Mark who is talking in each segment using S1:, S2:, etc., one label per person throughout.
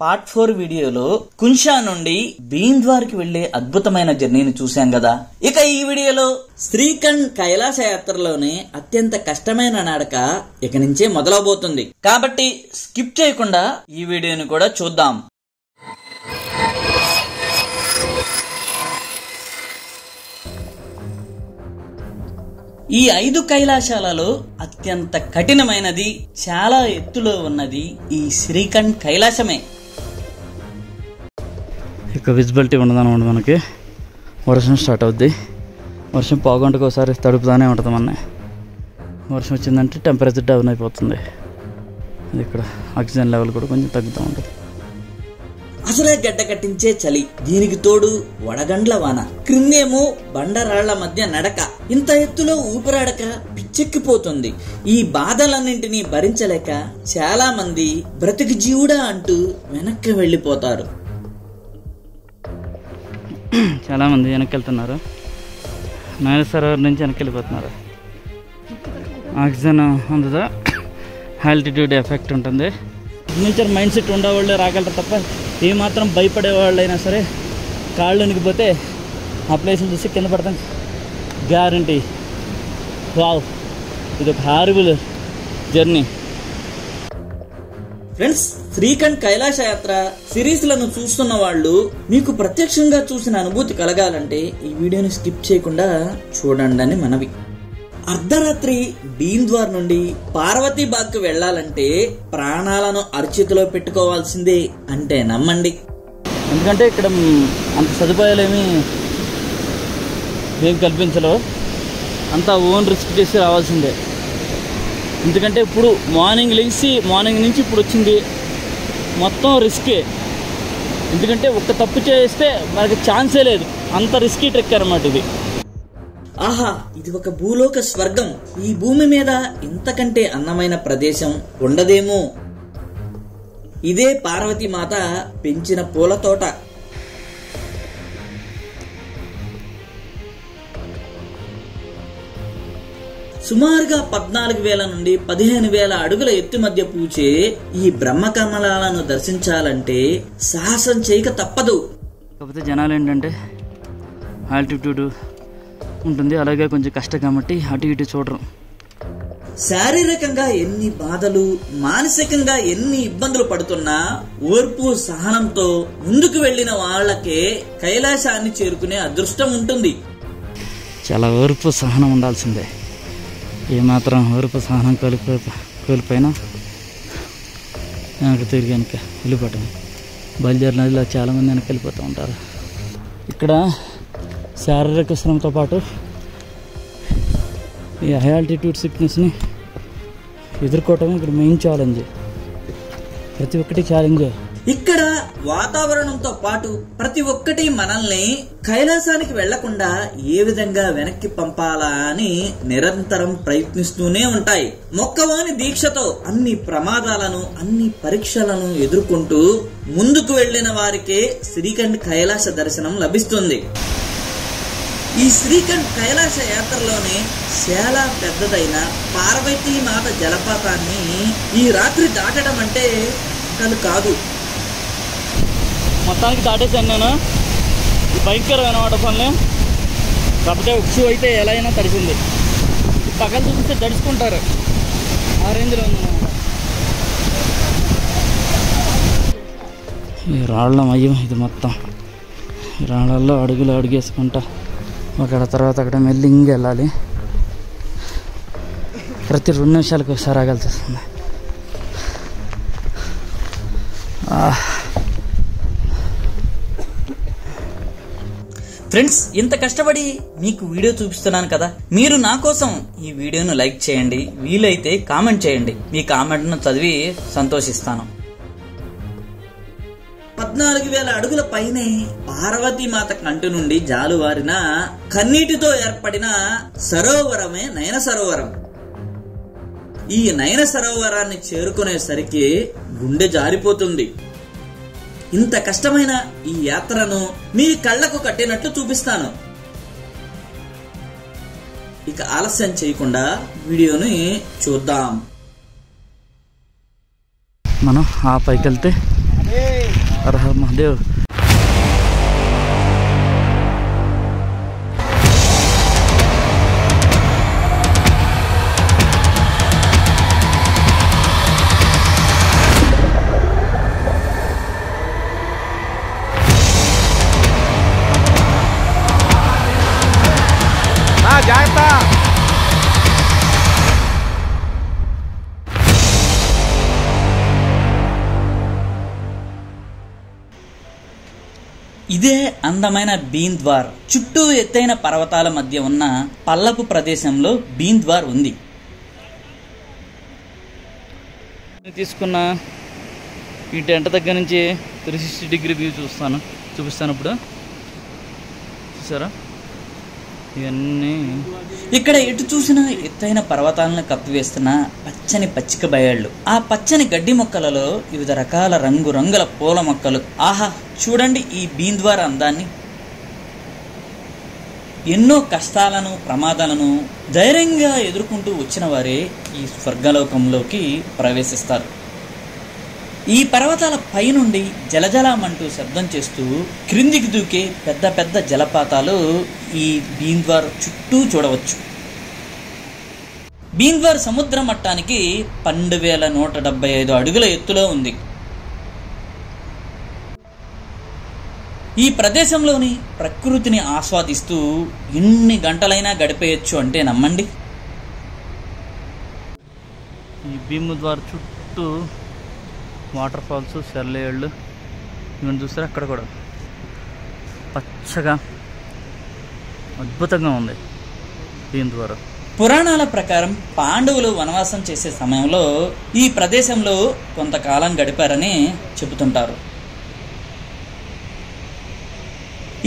S1: Part 4 వీడియోలో కుంషా నుండి బీంద్వార్ కి వెళ్లే అద్భుతమైన జర్నీని చూశాం కదా. ఇక ఈ వీడియోలో శ్రీఖండ్ కైలాస యాత్రలోనే అత్యంత కష్టమైన నడక ఇక నుంచే మొదలవబోతుంది. కాబట్టి స్కిప్ చేయకుండా ఈ వీడియోని కూడా చూద్దాం. ఈ 5 కైలాసాలలో అత్యంత కఠినమైనది, చాలా ఎత్తులో ఉన్నది ఈ శ్రీఖండ్ కైలాసమే.
S2: ఇక విజిబిలిటీ ఉండదన్నమాట. మనకి వర్షం స్టార్ట్ అవుద్ది. వర్షం పావుగంటకు ఒకసారి తడుపుతానే ఉంటుంది. మన వర్షం వచ్చిందంటే టెంపరేచర్ డౌన్ అయిపోతుంది. ఇక్కడ ఆక్సిజన్ లెవెల్ కూడా కొంచెం తగ్గుతూ ఉంటుంది.
S1: అసలే గడ్డ కట్టించే చలి, దీనికి తోడు వడగండ్ల వాన, క్రిందేమో బండరాళ్ల మధ్య నడక, ఇంత ఎత్తులో ఊపిరాడక పిచ్చెక్కిపోతుంది. ఈ బాధలన్నింటినీ భరించలేక చాలా మంది బ్రతికి జీవుడా అంటూ వెనక్కి వెళ్ళిపోతారు.
S2: చాలా మంది వెనక్కి వెళ్తున్నారు. నైన సరోవర్ నుంచి వెనక్కి వెళ్ళిపోతున్నారు. ఆక్సిజన్ అందుదా, ఆల్టిట్యూడ్ ఎఫెక్ట్ ఉంటుంది. నేచర్ మైండ్ సెట్ ఉండేవాళ్ళే రాగలరు తప్ప ఏమాత్రం భయపడే వాళ్ళైనా సరే కాళ్ళు వణికిపోతే ఆ ప్లేస్ని చూసి కింద పడతాం గ్యారంటీ. వావ్, ఇది ఒక horrible journey.
S1: Friends, shrikhand Kailasa యాత్ర సిరీస్ లను చూస్తున్న వాళ్ళు మీకు ప్రత్యక్షంగా చూసిన అనుభూతి కలగాలంటే ఈ వీడియోని స్కిప్ చేయకుండా చూడండి అని మనవి. అర్ధరాత్రి బీంద్వార్ నుండి పార్వతీబాగ్ కు వెళ్లాలంటే ప్రాణాలను అరచేతిలో పెట్టుకోవాల్సిందే అంటే నమ్మండి.
S2: ఎందుకంటే ఇక్కడ అంత సదుపాయాలు ఏం కల్పించలేవు. అంతా ఓన్ రిస్క్ చేసి రావాల్సిందే. ఎందుకంటే ఇప్పుడు మార్నింగ్ నుంచి ఇప్పుడు వచ్చింది మొత్తం రిస్కే. ఎందుకంటే ఒక్క తప్పు చేస్తే మనకి ఛాన్సే లేదు. అంత రిస్కీ ట్రెక్ అన్నమాట ఇది.
S1: ఆహా, ఇది ఒక భూలోక స్వర్గం. ఈ భూమి మీద ఇంతకంటే అందమైన ప్రదేశం ఉండదేమో. ఇదే పార్వతీమాత పెంచిన పూల తోట. సుమారుగా 14,000 నుండి 15,000 అడుగుల ఎత్తు మధ్య పూచే ఈ బ్రహ్మకమలాలను దర్శించాలంటే సాహసం చేయక తప్పదు.
S2: కాకపోతే జనాలు ఏంటంటే ఆల్టిట్యూడ్ ఉంటుంది, అలాగే కొంచెం కష్టం కాబట్టి అటు ఇటు చూడరు.
S1: శారీరకంగా ఎన్ని బాధలు, మానసికంగా ఎన్ని ఇబ్బందులు పడుతున్నా ఓర్పు సహనంతో ముందుకు వెళ్లిన వాళ్లకే కైలాసాన్ని చేరుకునే అదృష్టం ఉంటుంది.
S2: చాలా ఓర్పు సహనం ఉండాల్సిందే. ఏమాత్రం ఓర్పు సహనం కోల్పోయినా వెనక తిరిగి వెళ్ళిపోవటం. బయలుదేరిన నదిలో చాలామంది వెనక్కి వెళ్ళిపోతూ ఉంటారు. ఇక్కడ శారీరక శ్రమతో పాటు ఈ హై ఆల్టిట్యూడ్ సిక్నెస్ని ఎదుర్కోవటం ఇక్కడ మెయిన్ ఛాలెంజ్. ప్రతి ఒక్కటి ఛాలెంజే.
S1: ఇక్కడ వాతావరణంతో పాటు ప్రతి ఒక్కటి మనల్ని కైలాసానికి వెళ్లకుండా ఏ విధంగా వెనక్కి పంపాలా అని నిరంతరం ప్రయత్నిస్తూనే ఉంటాయి. మొక్కవాని దీక్షతో అన్ని ప్రమాదాలను, అన్ని పరీక్షలను ఎదుర్కొంటూ ముందుకు వెళ్లిన వారికే శ్రీఖండ్ కైలాస దర్శనం లభిస్తుంది. ఈ శ్రీఖండ్ కైలాస యాత్రలోనే చాలా పెద్దదైన పార్వతీమాత జలపాతాన్ని ఈ రాత్రి దాటడం అంటే అసలు కాదు.
S2: మొత్తానికి దాటేసాను నేను. భయంకరమైన వాటర్ఫాల్ని. కాకపోతే ఉక్సు అయితే ఎలా అయినా తడిసింది. పక్కన చూపిస్తే తడుచుకుంటారు. ఆ రేంజ్లో ఉంది. ఈ రాళ్ళ మయం ఇది మొత్తం. ఈ రాళ్ళల్లో అడుగేసుకుంటా అక్కడ తర్వాత అక్కడ మెల్లింగ్ వెళ్ళాలి. ప్రతి 2 నిమిషాలకు ఒకసారి ఆగాల్సి వస్తుంది.
S1: ఫ్రెండ్స్, ఇంత కష్టపడి మీకు వీడియో చూపిస్తున్నాను కదా, మీరు నా కోసం ఈ వీడియోను లైక్ చేయండి, వీలైతే కామెంట్ చేయండి. మీ కామెంట్ను చదివి సంతోషిస్తాను. 14,000 అడుగుల పైనే పార్వతీమాత కంటి నుండి జాలువారిన కన్నీటితో ఏర్పడిన సరోవరమే నయన సరోవరం. ఈ నయన సరోవరాన్ని చేరుకునేసరికి గుండె జారిపోతుంది. ఇంత కష్టమైన ఈ యాత్రను మీ కళ్లకు కట్టినట్లు చూపిస్తాను. ఇక ఆలస్యం చేయకుండా వీడియోని చూద్దాం.
S2: మనం ఆ పైకి వెళ్తే హర హర మహాదేవ్.
S3: జాగ్రత్త.
S1: ఇదే అందమైన బీంద్వార్. చుట్టూ ఎత్తైన పర్వతాల మధ్య ఉన్న పల్లపు ప్రదేశంలో బీంద్వార్ ఉంది.
S2: తీసుకున్న ఈ టెంట్ దగ్గర నుంచి 360 డిగ్రీ వ్యూ చూపిస్తాను ఇప్పుడు. చూసారా ఇవన్నీ?
S1: ఇక్కడ ఎటు చూసినా ఎత్తైన పర్వతాలను కప్పివేస్తున్న పచ్చని పచ్చిక బయళ్ళు. ఆ పచ్చని గడ్డి మొక్కలలో వివిధ రకాల రంగురంగుల పూల మొక్కలు. ఆహా, చూడండి ఈ బీంద్వార్ అందాన్ని. ఎన్నో కష్టాలను ప్రమాదాలను ధైర్యంగా ఎదుర్కొంటూ వచ్చిన వారే ఈ స్వర్గలోకంలోకి ప్రవేశిస్తారు. ఈ పర్వతాల పైనుండి జలజలమంటూ శబ్దం చేస్తూ క్రిందికి దూకే పెద్ద పెద్ద జలపాతాలు ఈ బీంద్వార్ చుట్టూ చూడవచ్చు. బీంద్వార్ సముద్ర మట్టానికి 12,175 అడుగుల ఎత్తులో ఉంది. ఈ ప్రదేశంలోని ప్రకృతిని ఆస్వాదిస్తూ ఎన్ని గంటలైనా గడిపేయచ్చు అంటే నమ్మండి.
S2: ఈ బీంద్వార్ చుట్టూ వాటర్ ఫాల్స్, సెర్లేళ్ళు ఇవన్నీ చూస్తారు. అక్కడ కూడా పచ్చగా అద్భుతంగా ఉంది బీంద్వార్.
S1: పురాణాల ప్రకారం పాండవులు వనవాసం చేసే సమయంలో ఈ ప్రదేశంలో కొంతకాలం గడిపారని చెబుతుంటారు.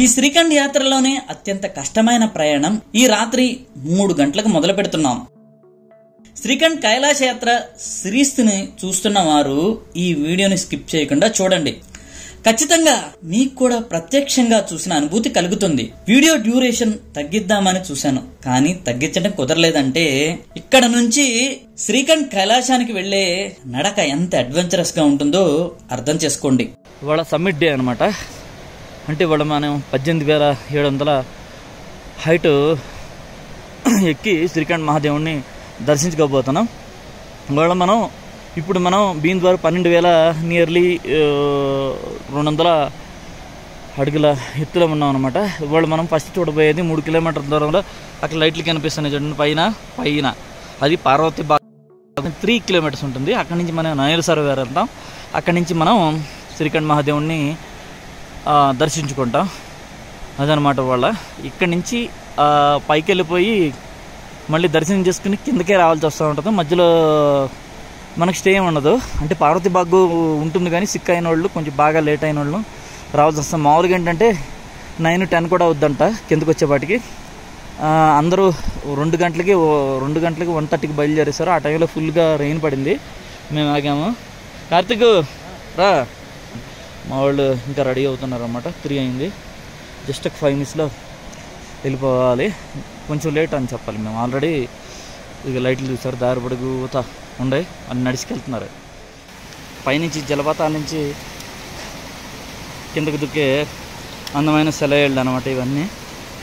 S1: ఈ శ్రీఖండ్ యాత్రలోనే అత్యంత కష్టమైన ప్రయాణం. ఈ రాత్రి 3 గంటలకు మొదలు పెడుతున్నాం. శ్రీఖండ్ కైలాస యాత్ర సిరీస్ని చూస్తున్న వారు ఈ వీడియోని స్కిప్ చేయకుండా చూడండి. ఖచ్చితంగా మీకు కూడా ప్రత్యక్షంగా చూసిన అనుభూతి కలుగుతుంది. వీడియో డ్యూరేషన్ తగ్గిద్దామని చూశాను, కానీ తగ్గించడం కుదరలేదంటే ఇక్కడ నుంచి శ్రీఖండ్ కైలాసానికి వెళ్లే నడక ఎంత అడ్వెంచరస్ గా ఉంటుందో అర్థం చేసుకోండి.
S2: ఇవాళ సమ్మిట్ డే అనమాట. అంటే ఇవాళ మనం 18,700 హైట్ ఎక్కి శ్రీఖండ్ మహాదేవుని దర్శించుకోబోతున్నాం. ఇవాళ ఇప్పుడు మనం బీంద్వార్ 12,000 నియర్లీ 200 అడుగుల ఎత్తులో ఉన్నాం అనమాట. ఇవాళ మనం ఫస్ట్ చూడబోయేది 3 కిలోమీటర్ల దూరంలో అక్కడ లైట్లు కనిపిస్తున్నాయి చూడండి పైన అది పార్వతి బాగ్ 3 కిలోమీటర్స్ ఉంటుంది. అక్కడి నుంచి మనం నయల్ సరోవర్ వెళ్తాం. అక్కడి నుంచి మనం శ్రీఖండ్ మహాదేవుని దర్శించుకుంటాం. అదనమాట వాళ్ళ. ఇక్కడి నుంచి పైకి వెళ్ళిపోయి మళ్ళీ దర్శనం చేసుకుని కిందకే రావాల్సి వస్తూ ఉంటుంది. మధ్యలో మనకు స్టే ఉండదు. అంటే పార్వతి బాగు ఉంటుంది, కానీ సిక్ అయిన వాళ్ళు, కొంచెం బాగా లేట్ అయిన వాళ్ళు రావాల్సి వస్తాం. మామూలుగా ఏంటంటే 9-10 కూడా అవుద్దంట కిందకు వచ్చేపాటికి. అందరూ 2 గంటలకి 1:30కి బయలుదేరేశారు. ఆ టైంలో ఫుల్గా రెయిన్ పడింది. మేము ఆగాము. కార్తిక్ రా, మా వాళ్ళు ఇంకా రెడీ అవుతున్నారు అన్నమాట. 3 అయింది. జస్ట్ ఒక 5 minutesలో వెళ్ళిపోవాలి. కొంచెం లేట్ అని చెప్పాలి. మేము ఆల్రెడీ ఇక లైట్లు చూసారు, దారి పొడుగుతా ఉండే అని నడిచికెళ్తున్నారు. పైనుంచి జలపాతాల నుంచి కిందకు దుక్కే అందమైన సెలయేళ్ళు అనమాట.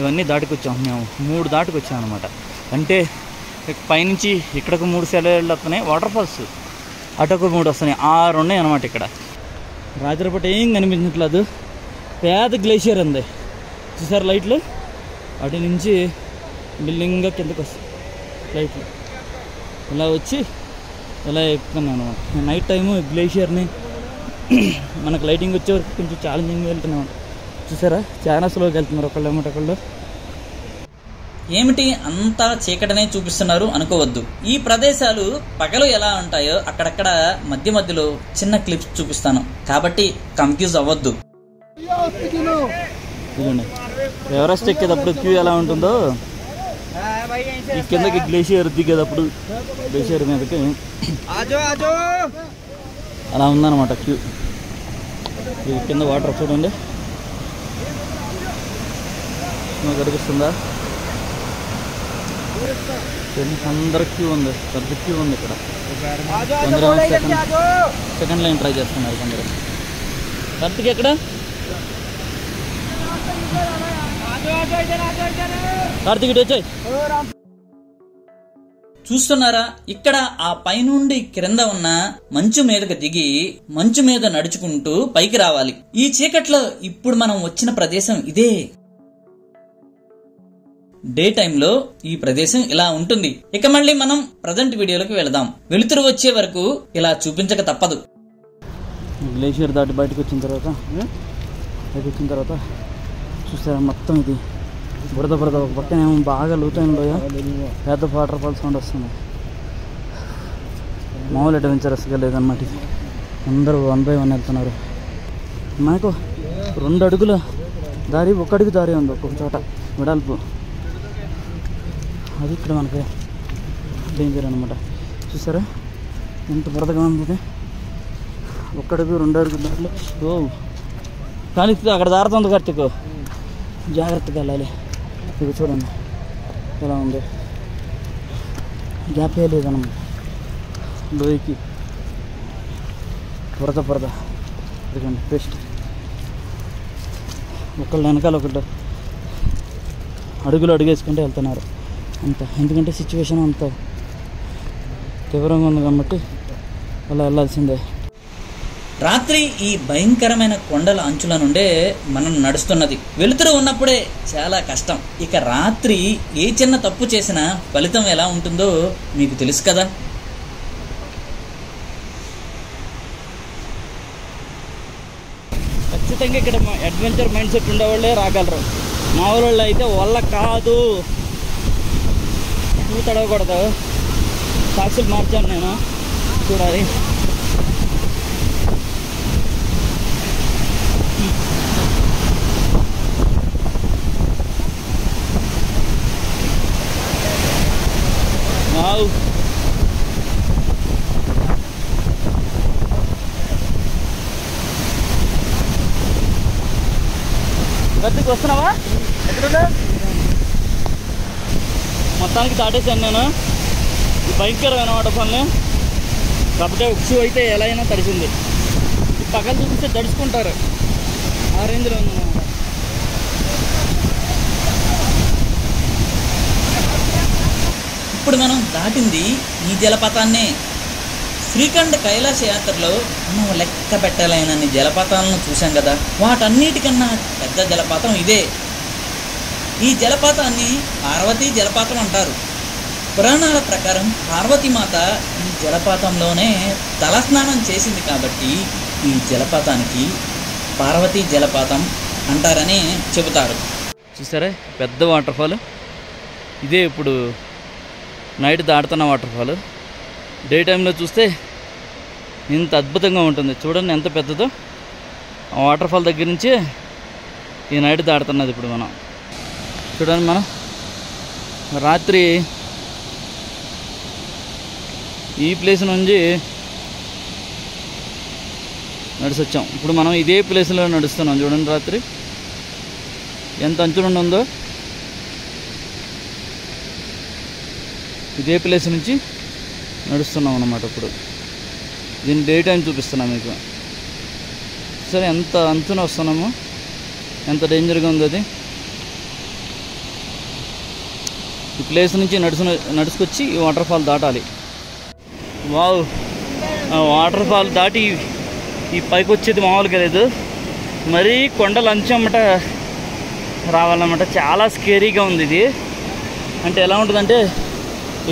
S2: ఇవన్నీ దాటుకొచ్చాము మేము. 3 దాటుకొచ్చాం అనమాట. అంటే పైనుంచి ఇక్కడకు 3 సెలయేళ్ళు వస్తున్నాయి, వాటర్ ఫాల్స్ అటొక 3 వస్తున్నాయి, 6 ఉన్నాయి అనమాట. ఇక్కడ రాత్రిపూట ఏం కనిపించట్లేదు, పేద గ్లేషియర్ ఉంది. చూసారు లైట్లు? అటు నుంచి బిల్డింగ్గా కిందకు వస్తాయి లైట్లు. ఇలా వచ్చి ఇలా ఎక్కుతున్నాను అనమాట. నైట్ టైము గ్లేషియర్ని మనకు లైటింగ్ వచ్చే వరకు కొంచెం ఛాలెంజింగ్గా వెళ్తున్నాం. చూసారా, చాలా స్లోగా వెళ్తున్నారు ఒకళ్ళు.
S1: ఏమిటి అంతా చీకటనే చూపిస్తున్నారు అనుకోవద్దు. ఈ ప్రదేశాలు పగలు ఎలా ఉంటాయో అక్కడక్కడ మధ్య మధ్యలో చిన్న క్లిప్స్ చూపిస్తాను, కాబట్టి కన్ఫ్యూజ్ అవ్వద్దు.
S2: ఇదండి ఎవరెస్ట్ ఎక్కేటప్పుడు క్యూ ఎలా ఉంటుందో ఈ కిందకి గ్లేషియర్ దిగేటప్పుడు గ్లేషియర్ మీదకి అలా ఉందన్నమాట క్యూ. ఇది కింద వాటర్ చూడండి, కనిపిస్తుందా? అందరు క్యూ ఉంది, పెద్ద క్యూ ఉంది ఇక్కడ. కొందరు సెకండ్ లైన్ ట్రై చేస్తున్నారు కొందరు. కార్తీక్ ఎక్కడ? కార్తీక్ ఇటు వచ్చాయి.
S1: చూస్తున్నారా, ఇక్కడ ఆ పైనుండి క్రింద ఉన్న మంచు మీదకి దిగి మంచు మీద నడుచుకుంటూ పైకి రావాలి. ఈ చీకట్లో ఇప్పుడు మనం వచ్చిన ప్రదేశం ఇదే. డే టైంలో ఈ ప్రదేశం ఇలా ఉంటుంది. ఇక మళ్ళీ మనం ప్రజెంట్ వీడియోలోకి వెళదాం. వెలుతురు వచ్చే వరకు ఇలా చూపించక తప్పదు.
S2: గ్లేషియర్ దాటి బయటకు వచ్చిన తర్వాత చూసారా, మొత్తం ఇది బురద బురద. ఒక పక్కన ఏమో బాగా లోతైన లోయ, పెద్ద వాటర్ ఫాల్ సౌండ్ వస్తుంది. మామూలు అడ్వెంచరస్గా లేదన్నమాట ఇది. అందరూ 1 by 1 వెళ్తున్నారు. మనకు 2 అడుగుల దారి, 1 అడుగు దారి ఉంది ఒక్కొక్క చోట వెడల్పు. అది ఇక్కడ మనకి డేంజర్ అనమాట. చూసారా ఎంత బురదగా ఉంది ఇది. 1 అడుగు 2 అడుగు దారిలో కానీ అక్కడ దారుతుంది కార్తీక్, జాగ్రత్తగా వెళ్ళాలి. ఇది చూడండి ఎలా ఉంది, గ్యాప్ లేదన్నమాట లోయకి. బురద ఇదిగోండి బెస్ట్. ఒకళ్ళు వెనకాల ఒకళ్ళు అడుగులు అడుగేసుకుంటే వెళ్తున్నారు అంత. ఎందుకంటే సిచ్యువేషన్ అంత తీవ్రంగా ఉంది కాబట్టి అలా వెళ్ళాల్సిందే.
S1: రాత్రి ఈ భయంకరమైన కొండల అంచుల నుండే మనం నడుస్తున్నది. వెలుతురు ఉన్నప్పుడే చాలా కష్టం. ఇక రాత్రి ఏ చిన్న తప్పు చేసినా ఫలితం ఎలా ఉంటుందో మీకు తెలుసు కదా.
S2: ఖచ్చితంగా ఇక్కడ అడ్వెంచర్ మైండ్ సెట్ ఉండేవాళ్ళే రాగలరు. మా వాళ్ళు అయితే వల్ల కాదు. నువ్వు తడవకూడదు. సాక్షులు మార్చాను నేను, చూడాలి. గట్టికి వస్తున్నావా? ఎక్కడ మొత్తానికి దాటేసాను నేను ఈ భయంకరమైన వాటర్ఫాల్ని. కాకపోతే ఉక్సు అయితే ఎలా అయినా తడిసింది. ఈ పక్కన చూపిస్తే తడుచుకుంటారు, ఆ రేంజ్లో ఉందన్నమాట.
S1: ఇప్పుడు మనం దాటింది ఈ జలపాతాన్నే. శ్రీఖండ్ కైలాస యాత్రలో మనం లెక్క పెట్టలేనన్ని జలపాతాలను చూసాం కదా. వాటన్నిటికన్నా పెద్ద జలపాతం ఇదే. ఈ జలపాతాన్ని పార్వతీ జలపాతం అంటారు. పురాణాల ప్రకారం పార్వతీమాత ఈ జలపాతంలోనే తలస్నానం చేసింది కాబట్టి ఈ జలపాతానికి పార్వతీ జలపాతం అంటారని చెబుతారు.
S2: చూసారా పెద్ద వాటర్ఫాల్ ఇదే. ఇప్పుడు నైట్ దాటుతున్న వాటర్ఫాల్. డే టైంలో చూస్తే ఇంత అద్భుతంగా ఉంటుంది. చూడండి ఎంత పెద్దదో. ఆ వాటర్ఫాల్ దగ్గర నుంచి ఈ నైట్ దాటుతున్నది. ఇప్పుడు మనం చూడండి, మనం రాత్రి ఈ ప్లేస్ నుంచి నడిచి వచ్చాం. ఇప్పుడు మనం ఇదే ప్లేస్లో నడుస్తున్నాం. చూడండి రాత్రి ఎంత అంచున ఉందో. ఇదే ప్లేస్ నుంచి నడుస్తున్నాం అన్నమాట. ఇప్పుడు దీన్ని డే టైం చూపిస్తున్నాం మీకు. సరే ఎంత అంచున వస్తున్నామో, ఎంత డేంజర్గా ఉంది అది. ఈ ప్లేస్ నుంచి నడుచుకొచ్చి ఈ వాటర్ఫాల్ దాటాలి. వావ్, ఆ వాటర్ఫాల్ దాటి ఈ పైకి వచ్చేది మామూలుగా లేదు. మరీ కొండలు అంచమ్మట రావాలన్నమాట. చాలా స్కేరీగా ఉంది ఇది. అంటే ఎలా ఉంటుందంటే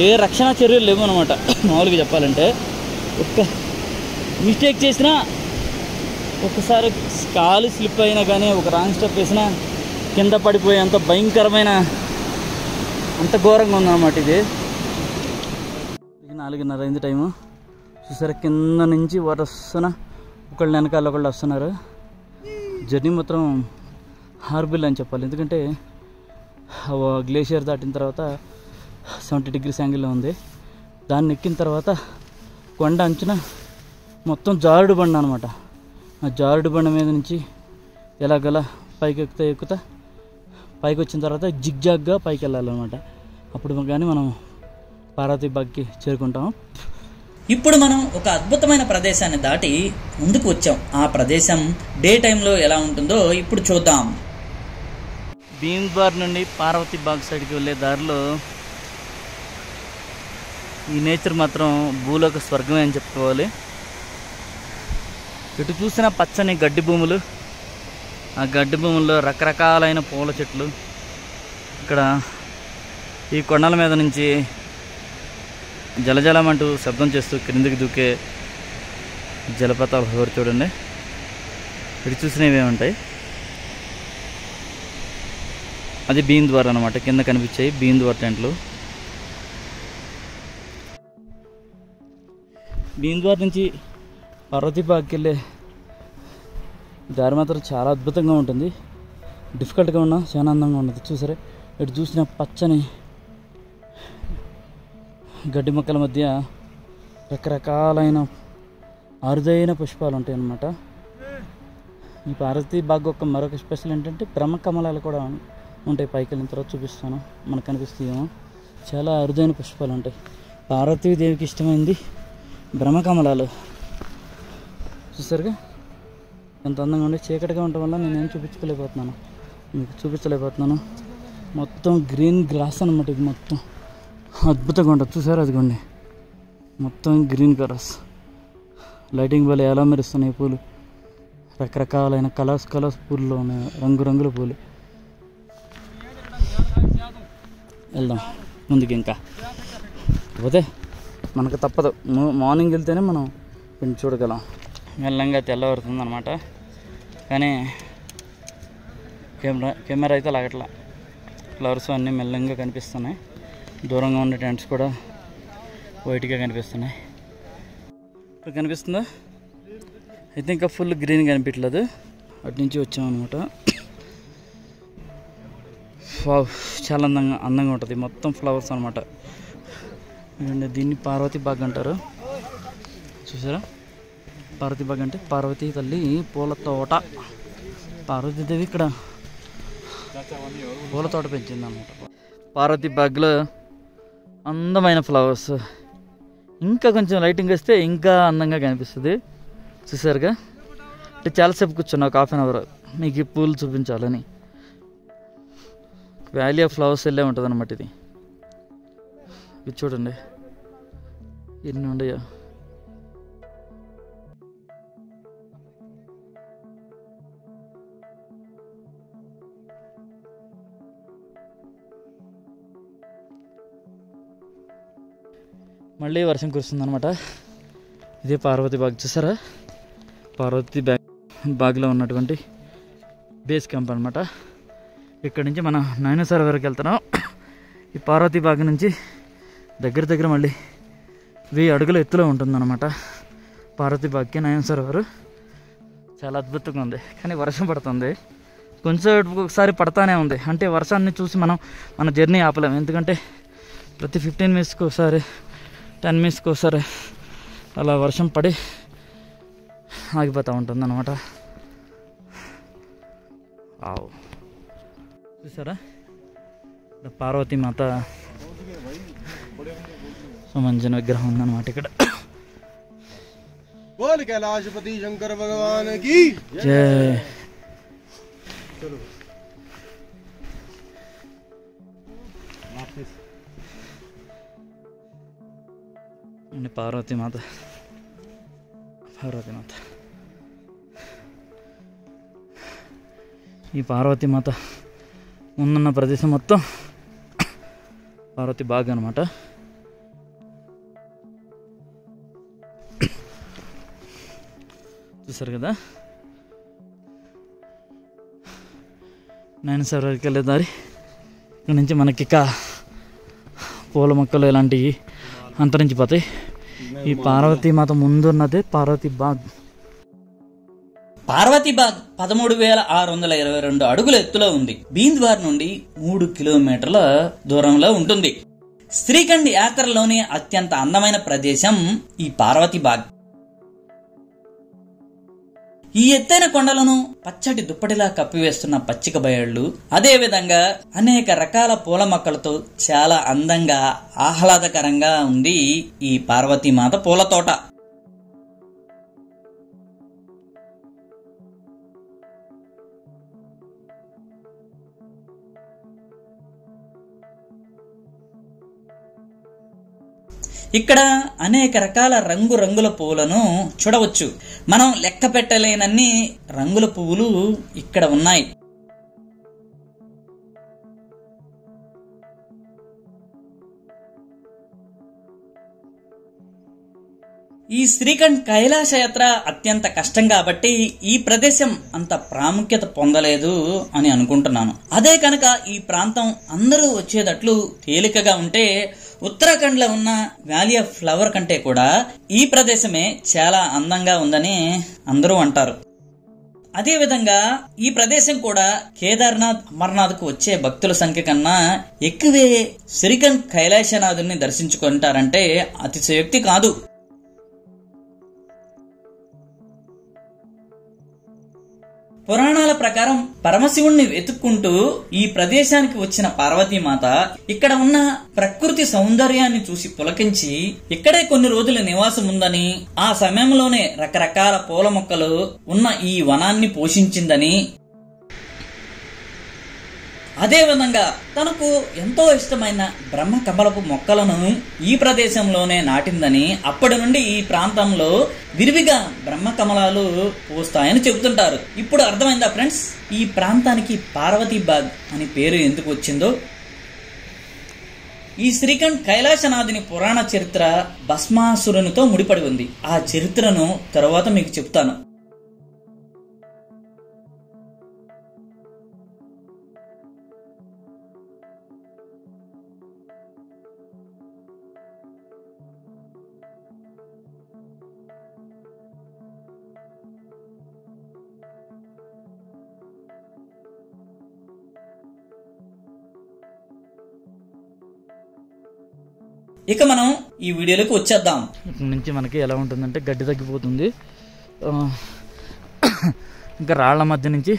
S2: ఏ రక్షణ చర్యలు లేవు అనమాట. మామూలుగా చెప్పాలంటే ఒక్క మిస్టేక్ చేసినా, ఒక్కసారి కాలు స్లిప్ అయినా కానీ, ఒక రాంగ్ స్టెప్ వేసినా కింద పడిపోయే అంత భయంకరమైన, అంత ఘోరంగా ఉందన్నమాట ఇది. 4:30 అయింది టైము. చూసారా కింద నుంచి వరుసన ఒకళ్ళు వెనకాల ఒకళ్ళు వస్తున్నారు. జర్నీ మాత్రం హార్బిల్ అని చెప్పాలి. ఎందుకంటే గ్లేషియర్ దాటిన తర్వాత 70 degrees యాంగిల్లో ఉంది. దాన్ని ఎక్కిన తర్వాత కొండ అంచున మొత్తం జారుడు బండ అనమాట. ఆ జారుడు బండ మీద నుంచి ఎలాగలా పైకి ఎక్కుతా పైకి వచ్చిన తర్వాత జిగ్జాగ్గా పైకి వెళ్ళాలన్నమాట. అప్పుడు కానీ మనం పార్వతీ బాగ్కి చేరుకుంటాం.
S1: ఇప్పుడు మనం ఒక అద్భుతమైన ప్రదేశాన్ని దాటి ముందుకు వచ్చాం. ఆ ప్రదేశం డే టైంలో ఎలా ఉంటుందో ఇప్పుడు చూద్దాం.
S2: భీమ్బార్ నుండి పార్వతీ బాగ్ సైడ్కి వెళ్ళే దారిలో ఈ నేచర్ మాత్రం భూలోక స్వర్గమే అని చెప్పుకోవాలి. ఇటు చూసిన పచ్చని గడ్డి భూములు, ఆ గడ్డి భూముల్లో రకరకాలైన పూల చెట్లు, ఇక్కడ ఈ కొండల మీద నుంచి జలజలమంటూ శబ్దం చేస్తూ క్రిందికి దూకే జలపాతాలు హోరు చూడండి. ఇటు చూసినవి ఏముంటాయి, అది భీమ్ద్వార్ అనమాట. కింద కనిపించాయి భీమ్ద్వార్ టెంట్లు. భీమ్ద్వార్ నుంచి పార్వతీ బాగ్కి వెళ్ళే దారి మాత్రం చాలా అద్భుతంగా ఉంటుంది. డిఫికల్ట్గా ఉన్నా చాలా అందంగా ఉంటుంది. చూసారే, ఇటు చూసిన పచ్చని గడ్డి మొక్కల మధ్య రకరకాలైన అరుదైన పుష్పాలు ఉంటాయి అన్నమాట. ఈ పార్వతీ బాగ్ యొక్క మరొక స్పెషల్ ఏంటంటే బ్రహ్మ కమలాలు కూడా ఉంటాయి. పైకి వెళ్ళిన తర్వాత చూపిస్తాను, మనకు కనిపిస్తాయేమో. చాలా అరుదైన పుష్పాలు ఉంటాయి. పార్వతీదేవికి ఇష్టమైంది బ్రహ్మకమలాలు. చూసారుగా ఎంత అందంగా ఉండే. చీకటిగా ఉండటం వల్ల నేనేం మీకు చూపించలేకపోతున్నాను. మొత్తం గ్రీన్ గ్రాస్ అనమాట. ఇది మొత్తం అద్భుతంగా ఉంటుంది. చూసారు, అదిగోండి మొత్తం గ్రీన్ కలర్స్. లైటింగ్ వల్ల ఎలా మెరుస్తున్నాయి పూలు. రకరకాలైన కలర్స్ పూల్లో ఉన్నాయి, రంగురంగుల పూలు. వెళ్దాం ముందుకి. ఇంకా పోతే మనకు తప్పదు, మార్నింగ్ వెళ్తేనే మనం వీటిని చూడగలం. మెల్లంగా తెల్లవారుతుంది అనమాట. కానీ కెమెరా అయితే లాగట్లా. ఫ్లవర్స్ అన్నీ మెల్లంగా కనిపిస్తున్నాయి. దూరంగా ఉన్న టెంట్స్ కూడా వైట్గా కనిపిస్తున్నాయి. ఇప్పుడు కనిపిస్తుందా? అయితే ఇంకా ఫుల్ గ్రీన్ కనిపించలేదు. అటు నుంచి వచ్చామన్నమాట. చాలా అందంగా ఉంటుంది. మొత్తం ఫ్లవర్స్ అనమాట. దీన్ని పార్వతీ బాగ్ అంటారు. చూసారా, పార్వతీ బాగ్ అంటే పార్వతీ తల్లి పూల తోట. పార్వతీదేవి ఇక్కడ పూల తోట పెంచింది అన్నమాట. పార్వతీ బాగ్లో అందమైన ఫ్లవర్స్. ఇంకా కొంచెం లైటింగ్ వస్తే ఇంకా అందంగా కనిపిస్తుంది. చూసారుగా, అంటే చాలాసేపు కూర్చున్నా, ఒక ½ అవర్ మీకు ఈ పూలు చూపించాలని. వ్యాలీ ఆఫ్ ఫ్లవర్స్ వెళ్ళే ఉంటుంది అన్నమాట. ఇది చూడండి ఎన్ని ఉండయో. మళ్ళీ వర్షం కురుస్తుందన్నమాట. ఇదే పార్వతీ బాగ్. చూసారా, పార్వతీ బాగ్లో ఉన్నటువంటి బేస్ క్యాంప్ అనమాట. ఇక్కడ నుంచి మనం నయనసార వరకు వెళ్తున్నాం. ఈ పార్వతీ బాగ్ నుంచి దగ్గర మళ్ళీ 1000 అడుగుల ఎత్తులో ఉంటుందన్నమాట పార్వతీ బాగ్కి నయనసార వారు. చాలా అద్భుతంగా ఉంది. కానీ వర్షం పడుతుంది, కొంచెం ఒకసారి పడతానే ఉంది. అంటే వర్షాన్ని చూసి మన జర్నీ ఆపలేము. ఎందుకంటే ప్రతి 15 మినిట్స్కి ఒకసారి, 10 మినిట్స్కి ఒకసారి అలా వర్షం పడి ఆగిపోతూ ఉంటుంది అన్నమాట. చూసారా, పార్వతీ మాత సుమంజన విగ్రహం ఉందన్నమాట ఇక్కడ.
S3: कैलाशपति शंकर भगवान की
S2: जय. పార్వతీ మాత ఈ పార్వతీ మాత ముందున్న ప్రదేశం మొత్తం పార్వతీ బాగ్ అనమాట. చూసారు కదా, నయనసారకి వెళ్ళే దారి. ఇక్కడ నుంచి మనకి ఇక పూల మొక్కలు ఇలాంటివి అంతరించిపోతాయి. ఈ పార్వతీ మాత ముందున్నదే పార్వతీ బాగ్.
S1: పార్వతీ బాగ్ 13,622 అడుగుల ఎత్తులో ఉంది. భీమ్ద్వార్ నుండి 3 కిలోమీటర్ల దూరంలో ఉంటుంది. శ్రీఖండ్ యాత్రలోని అత్యంత అందమైన ప్రదేశం ఈ పార్వతీ బాగ్. ఈ ఎత్తైన కొండలను పచ్చటి దుప్పటిలా కప్పివేస్తున్న పచ్చిక బయళ్ళు, అదే విధంగా అనేక రకాల పూల మొక్కలతో చాలా అందంగా ఆహ్లాదకరంగా ఉంది ఈ పార్వతీమాత పూల తోట. ఇక్కడ అనేక రకాల రంగురంగుల పువ్వులను చూడవచ్చు. మనం లెక్క పెట్టలేనన్ని రంగుల పువ్వులు ఇక్కడ ఉన్నాయి. ఈ శ్రీకంఠ్ కైలాస యాత్ర అత్యంత కష్టం కాబట్టి ఈ ప్రదేశం అంత ప్రాముఖ్యత పొందలేదు అని అనుకుంటున్నాను. అదే కనుక ఈ ప్రాంతం అందరూ వచ్చేటట్లు తేలికగా ఉంటే ఉత్తరాఖండ్ లో ఉన్న వ్యాలీ ఆఫ్ ఫ్లవర్ కంటే కూడా ఈ ప్రదేశమే చాలా అందంగా ఉందని అందరూ అంటారు. అదే విధంగా ఈ ప్రదేశం కూడా కేదార్నాథ్, అమర్నాథ్ కు వచ్చే భక్తుల సంఖ్య కన్నా ఎక్కువే శ్రీకంఠ్ కైలాసనాథుని దర్శించుకుంటారంటే అతిశయోక్తి కాదు. పురాణాల ప్రకారం పరమశివుణ్ణి వెతుక్కుంటూ ఈ ప్రదేశానికి వచ్చిన పార్వతీమాత ఇక్కడ ఉన్న ప్రకృతి సౌందర్యాన్ని చూసి పులకించి ఇక్కడే కొన్ని రోజుల నివాసం ఉందని, ఆ సమయంలోనే రకరకాల పూల మొక్కలు ఉన్న ఈ వనాన్ని పోషించిందని, అదే విధంగా తనకు ఎంతో ఇష్టమైన బ్రహ్మ కమలపు మొక్కలను ఈ ప్రదేశంలోనే నాటిందని, అప్పటి నుండి ఈ ప్రాంతంలో విరివిగా బ్రహ్మ కమలాలు పూస్తాయని చెబుతుంటారు. ఇప్పుడు అర్థమైందా ఫ్రెండ్స్, ఈ ప్రాంతానికి పార్వతీబాగ్ అని పేరు ఎందుకు వచ్చిందో? ఈ శ్రీకంఠ్ కైలాసనాథుని పురాణ చరిత్ర భస్మాసురునితో ముడిపడి ఉంది. ఆ చరిత్రను తరువాత మీకు చెప్తాను. ఇక మనం ఈ వీడియోలోకి వచ్చేద్దాం.
S2: ఇక్కడి నుంచి మనకి ఎలా ఉంటుందంటే గడ్డి తగ్గిపోతుంది. ఇంకా రాళ్ల మధ్య నుంచి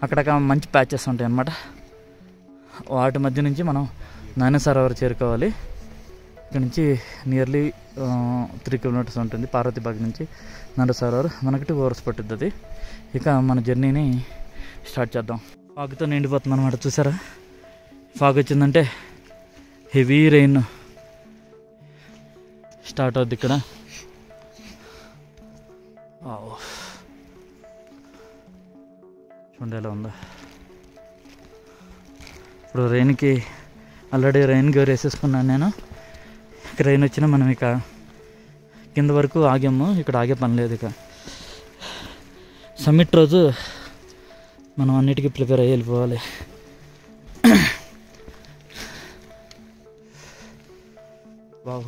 S2: అక్కడక్కడ మంచి ప్యాచెస్ ఉంటాయి అన్నమాట. వాటి మధ్య నుంచి మనం నాని సరోవర్ చేరుకోవాలి. ఇక్కడ నుంచి నియర్లీ 3 కిలోమీటర్స్ ఉంటుంది. పార్వతీబాగ్ నుంచి నాని సరోవర్ మనకి 2 hours పట్టుద్ది. ఇక మన జర్నీని స్టార్ట్ చేద్దాం. ఫాగ్తో నిండిపోతుంది అనమాట. చూసారా, ఫాగ్ వచ్చిందంటే హెవీ రెయిన్ స్టార్ట్ అవుద్ది ఇక్కడ. చూడండి ఎలా ఉందా. ఇప్పుడు రెయిన్కి ఆల్రెడీ రెయిన్ గేర్ వేసేసుకున్నాను నేను. ఇక రెయిన్ వచ్చినా మనం ఇక కింద వరకు ఆగాము, ఇక్కడ ఆగే పని లేదు. ఇక సమ్మిట్ రోజు మనం అన్నిటికీ ప్రిపేర్ అయ్యి వెళ్ళిపోవాలి.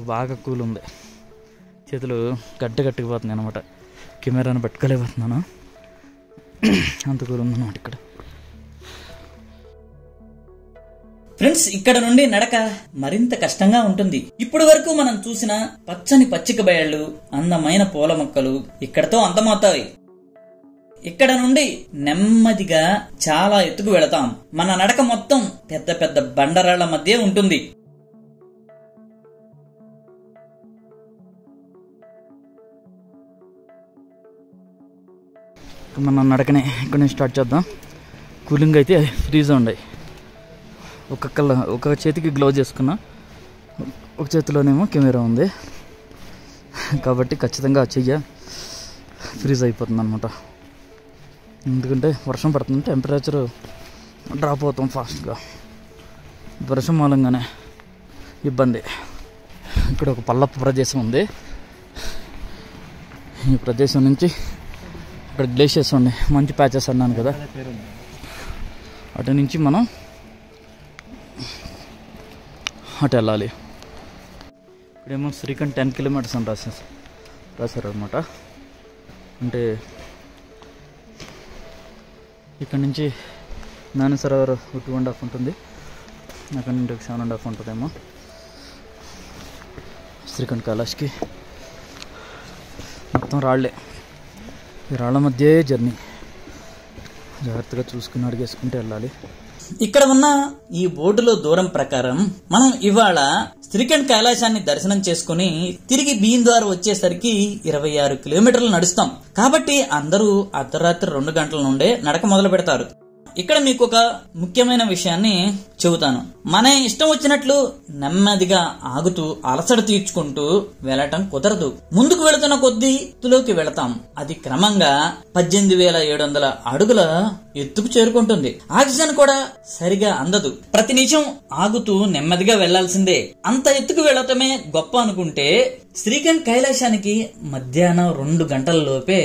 S2: బాగా కూల్ ఉంది. చేతులు గట్టిపోతున్నాయి అనమాట. కెమెరాను పట్టుకోలేకపోతున్నాను, అంత కూల్ ఉందన్నమాట ఇక్కడ.
S1: ఫ్రెండ్స్, ఇక్కడ నుండి నడక మరింత కష్టంగా ఉంటుంది. ఇప్పటి వరకు మనం చూసిన పచ్చని పచ్చిక బయళ్ళు, అందమైన పూల మొక్కలు ఇక్కడతో అంతమవుతాయి. ఇక్కడ నుండి నెమ్మదిగా చాలా ఎత్తుకు వెళతాం. మన నడక మొత్తం పెద్ద పెద్ద బండరాళ్ల మధ్య ఉంటుంది.
S2: మనం నడకనే ఇక్కడ నుంచి స్టార్ట్ చేద్దాం. కూలింగ్ అయితే ఫ్రీజ్ ఉన్నాయి. ఒక చేతికి గ్లౌజ్ వేసుకున్నా, ఒక చేతిలోనేమో కెమెరా ఉంది కాబట్టి ఖచ్చితంగా చెయ్య ఫ్రీజ్ అయిపోతుంది అనమాట. ఎందుకంటే వర్షం పడుతుంది, టెంపరేచర్ డ్రాప్ అవుతాం ఫాస్ట్గా. వర్షం మూలంగానే ఇబ్బంది. ఇక్కడ ఒక పల్లపు ప్రదేశం ఉంది. ఈ ప్రదేశం నుంచి ఇక్కడ గ్లేషియర్స్ ఉన్నాయి, మంచి ప్యాచెస్ అన్నాను కదా, అటు నుంచి మనం అటు వెళ్ళాలి. ఇక్కడేమో శ్రీకంఠ్ 10 kilometers అని రాశారు అనమాట. అంటే ఇక్కడ నుంచి నాని సరోవర్ 2.5 ఉంటుంది, అక్కడ నుండి 7.5 ఉంటుందేమో శ్రీకంఠ్ కైలాష్కి. మొత్తం రాళ్లే, ఈ రాళ్ళ మధ్య జర్నీ జాగ్రత్తగా చూసుకుని అడిగేసుకుంటూ వెళ్ళాలి.
S1: ఇక్కడ ఉన్న ఈ బోర్డులో దూరం ప్రకారం మనం ఇవాళ శ్రీఖండ్ కైలాసాన్ని దర్శనం చేసుకుని తిరిగి భీంద్వార్ వచ్చేసరికి 26 కిలోమీటర్లు నడుస్తాం. కాబట్టి అందరూ అర్ధరాత్రి 2 గంటల నుండే నడక మొదలు పెడతారు. ఇక్కడ మీకు ఒక ముఖ్యమైన విషయాన్ని చెబుతాను. మన ఇష్టం వచ్చినట్లు నెమ్మదిగా ఆగుతూ అలసట తీర్చుకుంటూ వెళ్ళటం కుదరదు. ముందుకు వెళుతున్న కొద్దీ ఎత్తులోకి వెళతాం. అది క్రమంగా 18,700 అడుగుల ఎత్తుకు చేరుకుంటుంది. ఆక్సిజన్ కూడా సరిగా అందదు. ప్రతి నిమిషం ఆగుతూ నెమ్మదిగా వెళ్లాల్సిందే. అంత ఎత్తుకు వెళ్లటమే గొప్ప అనుకుంటే శ్రీఖండ్ కైలాసానికి మధ్యాహ్నం 2 గంటల లోపే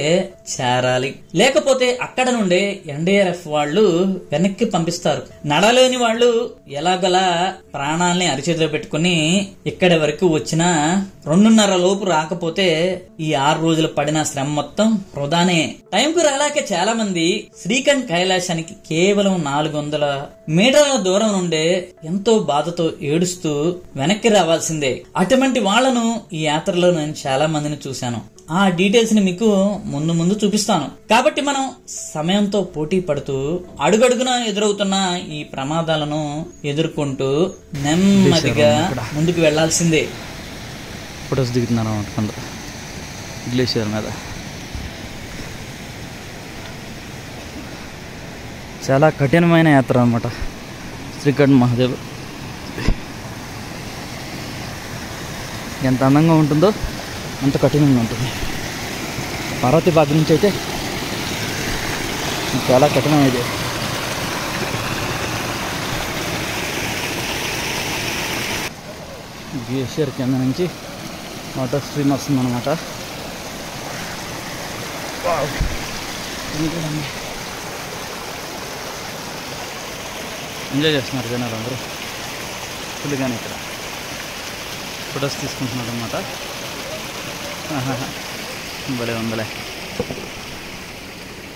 S1: చేరాలి. లేకపోతే అక్కడ నుండే ఎన్డీఆర్ఎఫ్ వాళ్ళు వెనక్కి పంపిస్తారు. నడలేని వాళ్ళు ఎలాగలా ప్రాణాల్ని అరిచేతిలో పెట్టుకుని ఇక్కడి వరకు వచ్చినా 2:30 లోపు రాకపోతే ఈ 6 రోజులు పడిన శ్రమ మొత్తం వృధానే. టైంకు రాలేక చాలా మంది శ్రీఖండ్ కైలాసానికి కేవలం 400 మీటర్ల దూరం నుండే ఎంతో బాధతో ఏడుస్తూ వెనక్కి రావాల్సిందే. అటువంటి వాళ్లను ఈ యాత్రలో నేను చాలా మందిని చూశాను. ఆ డీటెయిల్స్ ని మీకు ముందు చూపిస్తాను. కాబట్టి మనం సమయంతో పోటీ పడుతూ అడుగడుగున ఎదురవుతున్న ఈ ప్రమాదాలను ఎదుర్కొంటూ నెమ్మదిగా ముందుకు వెళ్లాల్సిందే.
S2: ఫొటోస్ దిగుతున్నాను గ్లేషియర్ మీద. చాలా కఠినమైన యాత్ర అన్నమాట శ్రీఖండ్ మహాదేవ్. ఎంత అందంగా ఉంటుందో అంత కఠినంగా ఉంటుంది. పార్వతీ బాగ్ నుంచి అయితే చాలా కఠినమైంది. గ్లేషియర్ కింద నుంచి వాటర్ స్ట్రీమ్ వస్తుందన్నమాట. ఎంజాయ్ చేస్తున్నారు జనాలు అందరూ ఫుల్గానే. ఇక్కడ ఫొటోస్ తీసుకుంటున్నారు అన్నమాట. భలే ఉందిలే,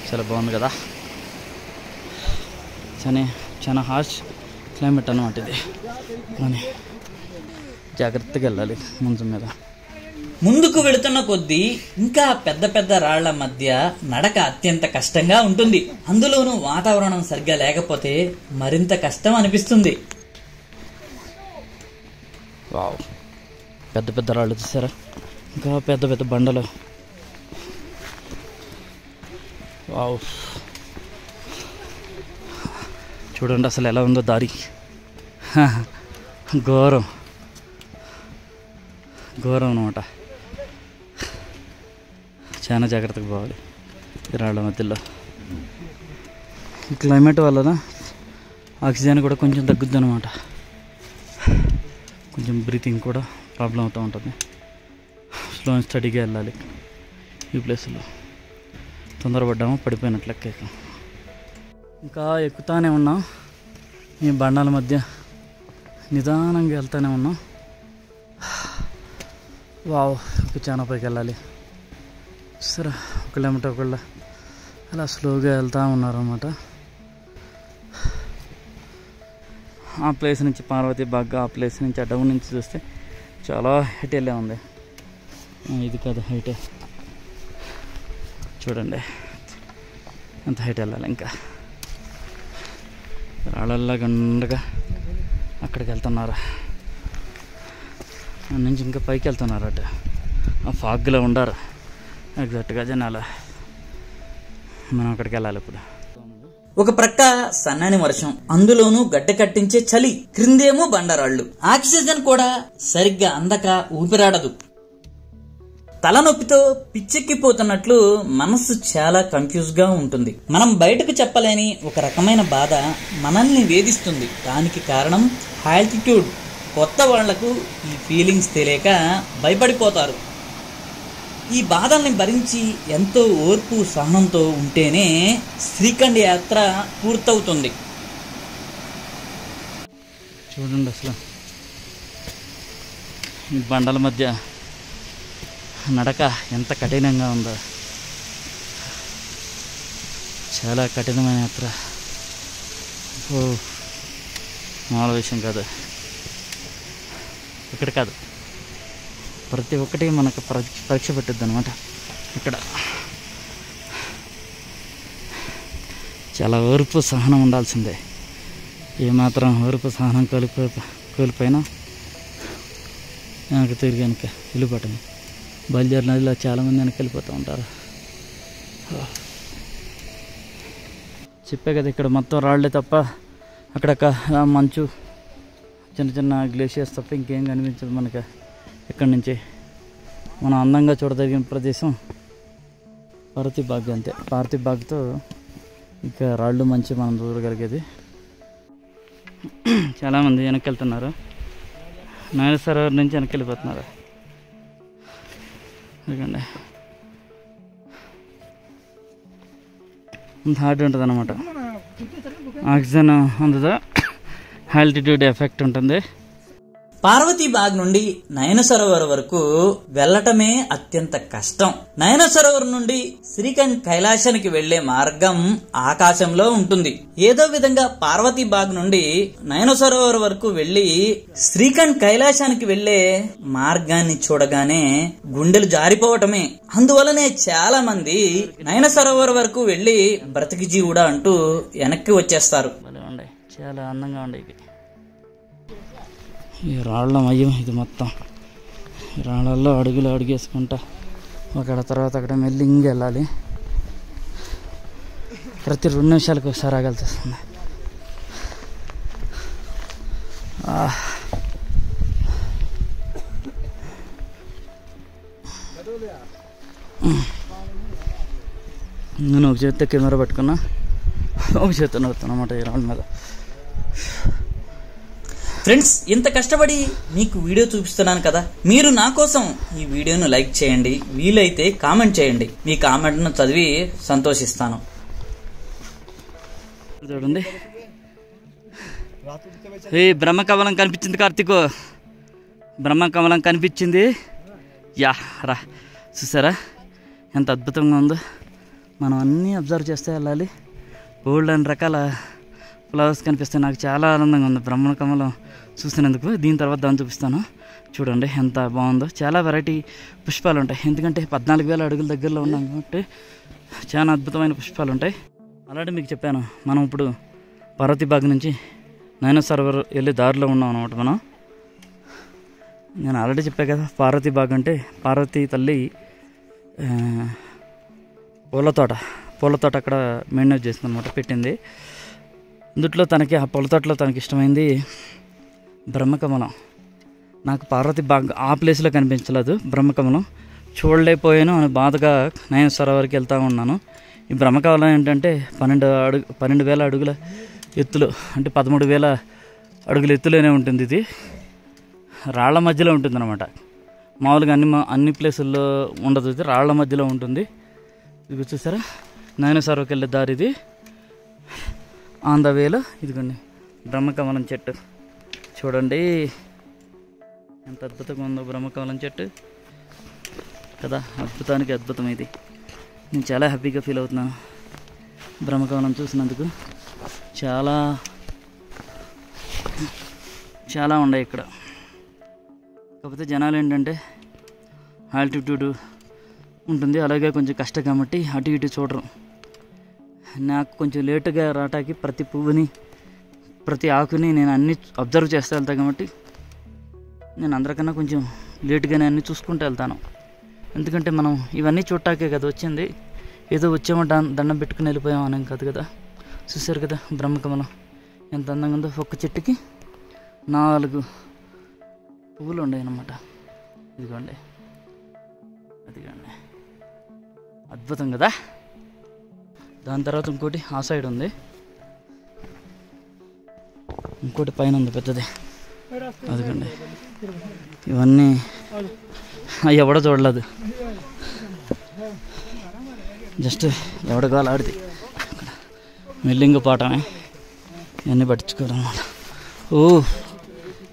S2: చాలా బాగుంది కదా. చాలా హార్ష్ క్లైమేట్ అన్నమాట ఇది. కానీ జాగ్రత్తగా వెళ్ళాలి మంచం మీద.
S1: ముందుకు వెళుతున్న కొద్దీ ఇంకా పెద్ద పెద్ద రాళ్ల మధ్య నడక అత్యంత కష్టంగా ఉంటుంది. అందులోనూ వాతావరణం సరిగ్గా లేకపోతే మరింత కష్టం అనిపిస్తుంది.
S2: వావ్, పెద్ద పెద్ద రాళ్ళు చూసారా, ఇంకా పెద్ద పెద్ద బండలు. వావ్, చూడండి అసలు ఎలా ఉందో దారి. ఘోరం అనమాట. చాలా జాగ్రత్తగా పోవాలి ఈ రాళ్ళ మధ్యలో. క్లైమేట్ వలన ఆక్సిజన్ కూడా కొంచెం తగ్గుద్ది అనమాట. కొంచెం బ్రీతింగ్ కూడా ప్రాబ్లం అవుతూ ఉంటుంది. స్లో అండ్ స్టడీగా వెళ్ళాలి. ఈ ప్లేస్లో తొందరపడ్డాము, పడిపోయినట్లు లెక్క. ఇంకా ఎక్కుతానే ఉన్నాం ఈ బండాల మధ్య, నిదానంగా వెళ్తూనే ఉన్నాం. వావ్, చాలా పైకి వెళ్ళాలి. సరే, 1 కిలోమీటర్ ఒకళ్ళ అలా స్లోగా వెళ్తూ ఉన్నారన్నమాట. ఆ ప్లేస్ నుంచి పార్వతీ బాగ్, ఆ ప్లేస్ నుంచి ఆ డౌన్ నుంచి చూస్తే చాలా హైట్ వెళ్ళే ఉంది. ఇది కదా హైట్, చూడండి ఎంత హైట్ వెళ్ళాలి. ఇంకా రాళ్ళల్లా గండగా అక్కడికి వెళ్తున్నారు. అక్కడి నుంచి ఇంకా పైకి వెళ్తున్నారు. అటు ఆ ఫాగ్లో ఉండారు ఎగ్జాక్ట్గా జనాలు. మనం అక్కడికి వెళ్ళాలి ఇప్పుడు.
S1: ఒక ప్రక్క సన్నని వర్షం, అందులోనూ గడ్డ కట్టించే చలి, క్రిందేమో బండరాళ్లు. ఆక్సిజన్ కూడా సరిగ్గా అందక ఊపిరాడదు. తలనొప్పితో పిచ్చెక్కిపోతున్నట్లు మనస్సు చాలా కన్ఫ్యూజ్ గా ఉంటుంది. మనం బయటకు చెప్పలేని ఒక రకమైన బాధ మనల్ని వేధిస్తుంది. దానికి కారణం ఆల్టిట్యూడ్. కొత్త వాళ్లకు ఈ ఫీలింగ్స్ తెలియక భయపడిపోతారు. ఈ బాధల్ని భరించి ఎంతో ఓర్పు సహనంతో ఉంటేనే శ్రీఖండ్ యాత్ర పూర్తవుతుంది.
S2: చూడండి అసలు ఈ బండల మధ్య నడక ఎంత కఠినంగా ఉందో. చాలా కఠినమైన యాత్ర. మామూలు విషయం కాదు. ఇక్కడ కాదు, ప్రతి ఒక్కటి మనకు పరీక్ష పెట్టద్దు అనమాట. ఇక్కడ చాలా ఓర్పు సహనం ఉండాల్సిందే. ఏమాత్రం ఓర్పు సహనం కోల్పోయినా వెనక తిరిగి వెళ్ళిపోవటం. బయలుదేరి నదిలో చాలామంది వెనక్కి వెళ్ళిపోతూ ఉంటారు. చెప్పే కదా, ఇక్కడ మొత్తం రాళ్లే తప్ప అక్కడక్క మంచు, చిన్న చిన్న గ్లేషియర్స్ తప్ప ఇంకేం కనిపించదు మనకి. ఇక్కడి నుంచి మనం అందంగా చూడదగిన ప్రదేశం పార్వతీ బాగ్ అంతే. పార్వతీ బాగ్తో ఇక రాళ్ళు మంచి మనం చూడగలిగేది. చాలామంది వెనక్కి వెళ్తున్నారు. నాయన సరోవర్ నుంచి వెనక్కి వెళ్ళిపోతున్నారు. ఎందుకంటే అంత హార్డ్ ఉంటుంది అన్నమాట. ఆక్సిజన్ అందుతో ఆల్టిట్యూడ్ ఎఫెక్ట్ ఉంటుంది.
S1: పార్వతీ బాగ్ నుండి నయన సరోవర్ వరకు వెళ్లటమే అత్యంత కష్టం. నయన సరోవర్ నుండి శ్రీఖండ్ కైలాసానికి వెళ్లే మార్గం ఆకాశంలో ఉంటుంది. ఏదో విధంగా పార్వతీ బాగ్ నుండి నయన సరోవర్ వరకు వెళ్లి శ్రీఖండ్ కైలాసానికి వెళ్లే మార్గాన్ని చూడగానే గుండెలు జారిపోవటమే. అందువలనే చాలా మంది నయన సరోవర్ వరకు వెళ్లి బ్రతికి జీవుడా అంటూ వెనక్కి వచ్చేస్తారు.
S2: చాలా అందంగా ఉండే ఈ రాళ్ళ మయం. ఇది మొత్తం రాళ్ళల్లో అడుగులు అడుగేసుకుంటా అక్కడ తర్వాత అక్కడ మెల్లి ఇంకెళ్ళాలి. ప్రతి 2 నిమిషాలకు ఒకసారి ఆగాల్సి వస్తుంది. నేను ఒక చేతితో కెమెరా పట్టుకున్నా, ఒక చేతితో నవ్వుతాను అన్నమాట ఈ రాళ్ళ మీద.
S1: ఫ్రెండ్స్, ఇంత కష్టపడి మీకు వీడియో చూపిస్తున్నాను కదా, మీరు నా కోసం ఈ వీడియోను లైక్ చేయండి, వీలైతే కామెంట్ చేయండి. మీ కామెంట్ను చదివి సంతోషిస్తాను.
S2: చూడండి, ఏ బ్రహ్మకమలం కనిపించింది కార్తీక్, బ్రహ్మకమలం కనిపించింది. యా రా, చూసారా ఎంత అద్భుతంగా ఉందో. మనం అన్నీ అబ్జర్వ్ చేస్తే వెళ్ళాలి. బోల్డ్ అన్ని రకాల ఫ్లవర్స్ కనిపిస్తాయి. నాకు చాలా ఆనందంగా ఉంది బ్రహ్మకమలం చూసినందుకు. దీని తర్వాత దాన్ని చూపిస్తాను. చూడండి ఎంత బాగుందో. చాలా వెరైటీ పుష్పాలు ఉంటాయి. ఎందుకంటే 14,000 అడుగుల దగ్గరలో ఉన్నాం కాబట్టి చాలా అద్భుతమైన పుష్పాలు ఉంటాయి. అలాగే మీకు చెప్పాను, మనం ఇప్పుడు పార్వతీ బాగ్ నుంచి నయన సరోవర్ వెళ్ళే దారిలో ఉన్నాం అన్నమాట. మనం నేను ఆల్రెడీ చెప్పా కదా, పార్వతీ బాగ్ అంటే పార్వతీ తల్లి పూల తోట అక్కడ మెయింటైన్ చేస్తుంది అనమాట, పెట్టింది. అందుట్లో తనకి ఆ పూల తోటలో తనకి ఇష్టమైంది బ్రహ్మకమలం. నాకు పార్వతీ బాగ్ ఆ ప్లేస్లో కనిపించలేదు. బ్రహ్మకమలం చూడలేకపోయాను అని బాధగా నయన సరోవర్కి వెళ్తూ ఉన్నాను. ఈ బ్రహ్మకమలం ఏంటంటే 12,000 అడుగుల ఎత్తులో, అంటే 13,000 అడుగుల ఎత్తులోనే ఉంటుంది. ఇది రాళ్ల మధ్యలో ఉంటుంది అనమాట. మామూలుగా అన్ని ప్లేసుల్లో ఉండదు, ఇది రాళ్ల మధ్యలో ఉంటుంది. ఇది చూసారా, నయన సరోవర్కి వెళ్ళే దారి ఇది. ఆన్ ద వేలో ఇదిగోండి బ్రహ్మకమలం చెట్టు చూడండి ఎంత అద్భుతంగా ఉందో. బ్రహ్మకమలం చెట్టు కదా, అద్భుతానికి అద్భుతం ఇది. నేను చాలా హ్యాపీగా ఫీల్ అవుతున్నాను బ్రహ్మకమలం చూసినందుకు. చాలా ఉన్నాయి ఇక్కడ. కాకపోతే జనాలు ఏంటంటే ఆల్టిట్యూడ్ ఉంటుంది, అలాగే కొంచెం కష్టం కాబట్టి అటు ఇటు చూడరు. నాకు కొంచెం లేటుగా రావటానికి ప్రతి పువ్వుని ప్రతి ఆకుని నేను అన్నీ అబ్జర్వ్ చేస్తూ వెళ్తాను కాబట్టి నేను అందరికన్నా కొంచెం లేటుగానే అన్నీ చూసుకుంటూ వెళ్తాను. ఎందుకంటే మనం ఇవన్నీ చూడటాకే కదా వచ్చింది, ఏదో వచ్చామో దండం పెట్టుకుని వెళ్ళిపోయాం అనేం కాదు కదా. చూసారు కదా బ్రహ్మకమలం ఎంత అందంగా ఉందో. ఒక్క చెట్టుకి 4 పువ్వులు ఉన్నాయి అన్నమాట. ఇదిగోండి, అదిగోండి, అద్భుతం కదా. దాని తర్వాత ఇంకోటి ఆ సైడ్ ఉంది, ఇంకోటి పైన ఉంది పెద్దది. అదిగోండి, ఇవన్నీ ఎవడో చూడలేదు, జస్ట్ ఎవడ కాలు ఆడితే మెల్లింగ పాటమే ఇవన్నీ పట్టించుకోవడం అన్నమాట. ఓ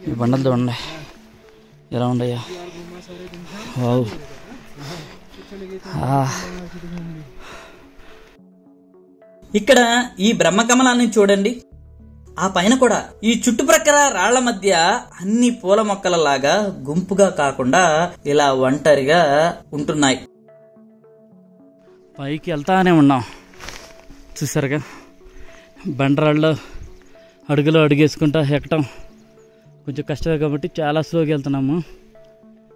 S2: ఈ బండలు చూడండి ఎలా ఉండయా. వావ్,
S1: ఇక్కడ ఈ బ్రహ్మకమలాన్ని చూడండి. ఆ పైన కూడా ఈ చుట్టుప్రక్కల రాళ్ల మధ్య అన్ని పూల మొక్కలలాగా గుంపుగా కాకుండా ఇలా ఒంటరిగా ఉంటున్నాయి.
S2: పైకి వెళ్తానే ఉన్నాం చూసారుగా. బండరాళ్ళు అడుగులో అడుగేసుకుంటా ఎక్కటం కొంచెం కష్టమే కాబట్టి చాలా స్లోగా వెళ్తున్నాము.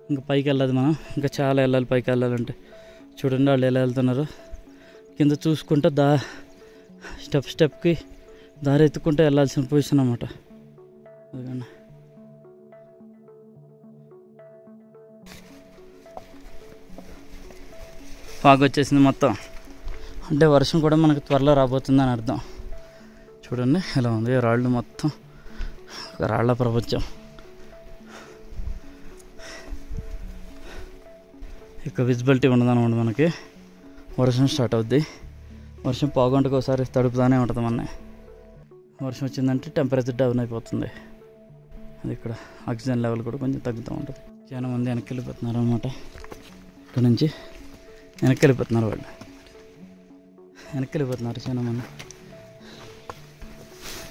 S2: ఇంకా పైకి వెళ్ళదు మనం, ఇంకా చాలా వెళ్ళాలి పైకి వెళ్ళాలంటే. చూడండి వాళ్ళు ఎలా వెళ్తున్నారు, కింద చూసుకుంటా స్టెప్కి దారి ఎత్తుకుంటూ వెళ్ళాల్సిన పొజిషన్ అన్నమాట. అదిగోండి ఫాగ్ వచ్చేసింది మొత్తం, అంటే వర్షం కూడా మనకు త్వరలో రాబోతుందని అర్థం. చూడండి ఎలా ఉంది రాళ్ళు, మొత్తం రాళ్ల ప్రపంచం. ఇక విజిబిలిటీ ఉండదన్నమాట మనకి. వర్షం స్టార్ట్ అవుద్ది, వర్షం పావుగంటకు ఒకసారి తడుపుతానే ఉంటుంది మన. వర్షం వచ్చిందంటే టెంపరేచర్ డౌన్ అయిపోతుంది. అది ఇక్కడ ఆక్సిజన్ లెవెల్ కూడా కొంచెం తగ్గుతూ ఉంటుంది. చాలా మంది వెనక్కి వెళ్ళిపోతున్నారు అనమాట. ఇక్కడ నుంచి వెనక్కి వెళ్ళిపోతున్నారు, వాళ్ళు వెనక్కి వెళ్ళిపోతున్నారు చాలా మంది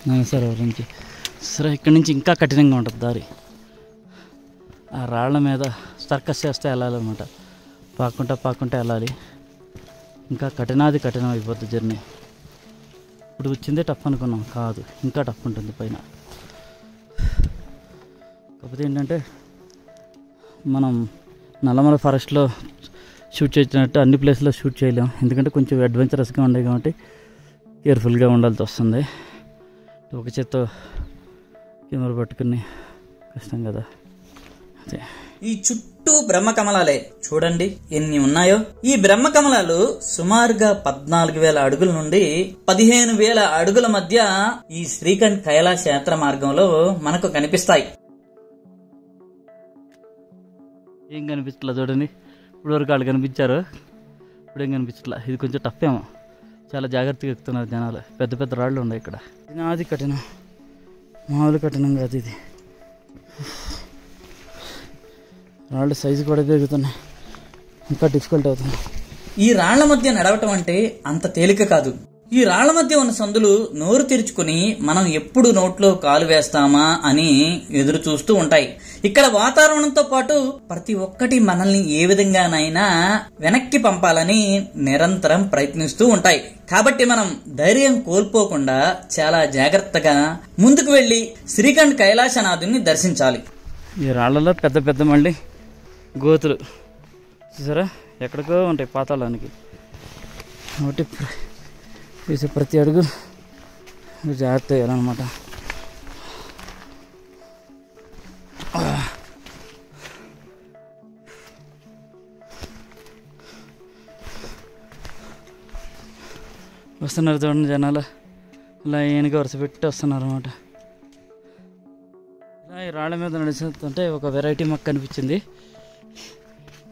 S2: నాగసరోవర్ నుంచి. సరే ఇక్కడ నుంచి ఇంకా కఠినంగా ఉంటుంది దారి. ఆ రాళ్ల మీద సర్కస్ చేస్తే వెళ్ళాలన్నమాట, పాక్కుంటా వెళ్ళాలి. ఇంకా కఠినం అయిపోద్ది జర్నీ. ఇప్పుడు వచ్చిందే టఫ్ అనుకున్నాం, కాదు ఇంకా టఫ్ ఉంటుంది పైన. కాకపోతే ఏంటంటే మనం నల్లమల ఫారెస్ట్లో షూట్ చేసినట్టు అన్ని ప్లేస్లో షూట్ చేయలేం, ఎందుకంటే కొంచెం అడ్వెంచరస్గా ఉండే కాబట్టి కేర్ఫుల్గా ఉండాల్సి వస్తుంది. ఒక చేత్తో కెమెరా పట్టుకుని కష్టం కదా. అదే
S1: ఈ చుట్టూ బ్రహ్మకమలాలే చూడండి ఎన్ని ఉన్నాయో. ఈ బ్రహ్మకమలాలు సుమారుగా 14,000 అడుగుల నుండి 15,000 అడుగుల మధ్య ఈ శ్రీఖండ్ కైలాస యాత్ర మార్గంలో మనకు కనిపిస్తాయి.
S2: ఏం కనిపిస్తలే చూడండి, ఇప్పుడు వరకు వాళ్ళు కనిపించారు, ఇప్పుడేం కనిపించట్లా. ఇది కొంచెం టఫ్ ఏమో, చాలా జాగ్రత్తగా ఎక్కుతున్నారు జనాలు. పెద్ద పెద్ద రాళ్ళు ఉన్నాయి ఇక్కడ. అది కఠినం, మామూలు కఠినం కాదు ఇది. రాళ్ళు సైజు కూడా పెరుగుతున్నాయి, ఇంకా డిఫికల్ట్ అవుతుంది.
S1: ఈ రాళ్ల మధ్య నడవటం అంటే అంత తేలిక కాదు. ఈ రాళ్ల మధ్య ఉన్న సందులు నోరు తెరుచుకుని మనం ఎప్పుడు నోట్లో కాలు వేస్తామా అని ఎదురు చూస్తూ ఉంటాయి. ఇక్కడ వాతావరణంతో పాటు ప్రతి ఒక్కటి మనల్ని ఏ విధంగానైనా వెనక్కి పంపాలని నిరంతరం ప్రయత్నిస్తూ ఉంటాయి. కాబట్టి మనం ధైర్యం కోల్పోకుండా చాలా జాగ్రత్తగా ముందుకు వెళ్లి శ్రీఖండ్ కైలాసనాథుని దర్శించాలి.
S2: ఈ రాళ్లలో పెద్ద పెద్ద మళ్ళీ గోతులు చూసారా, ఎక్కడికో ఉంటాయి పాతాళానికి. ఒకటి వేసే ప్రతి అడుగు జాగ్రత్త వేయాలన్నమాట. వస్తున్నారు చూడండి జనాలు, లైన్గా వరుస పెట్టి వస్తున్నారు అన్నమాట. ఇలా ఈ రాళ్ళ మీద నడుస్తుంటే ఒక వెరైటీ మొక్క కనిపించింది.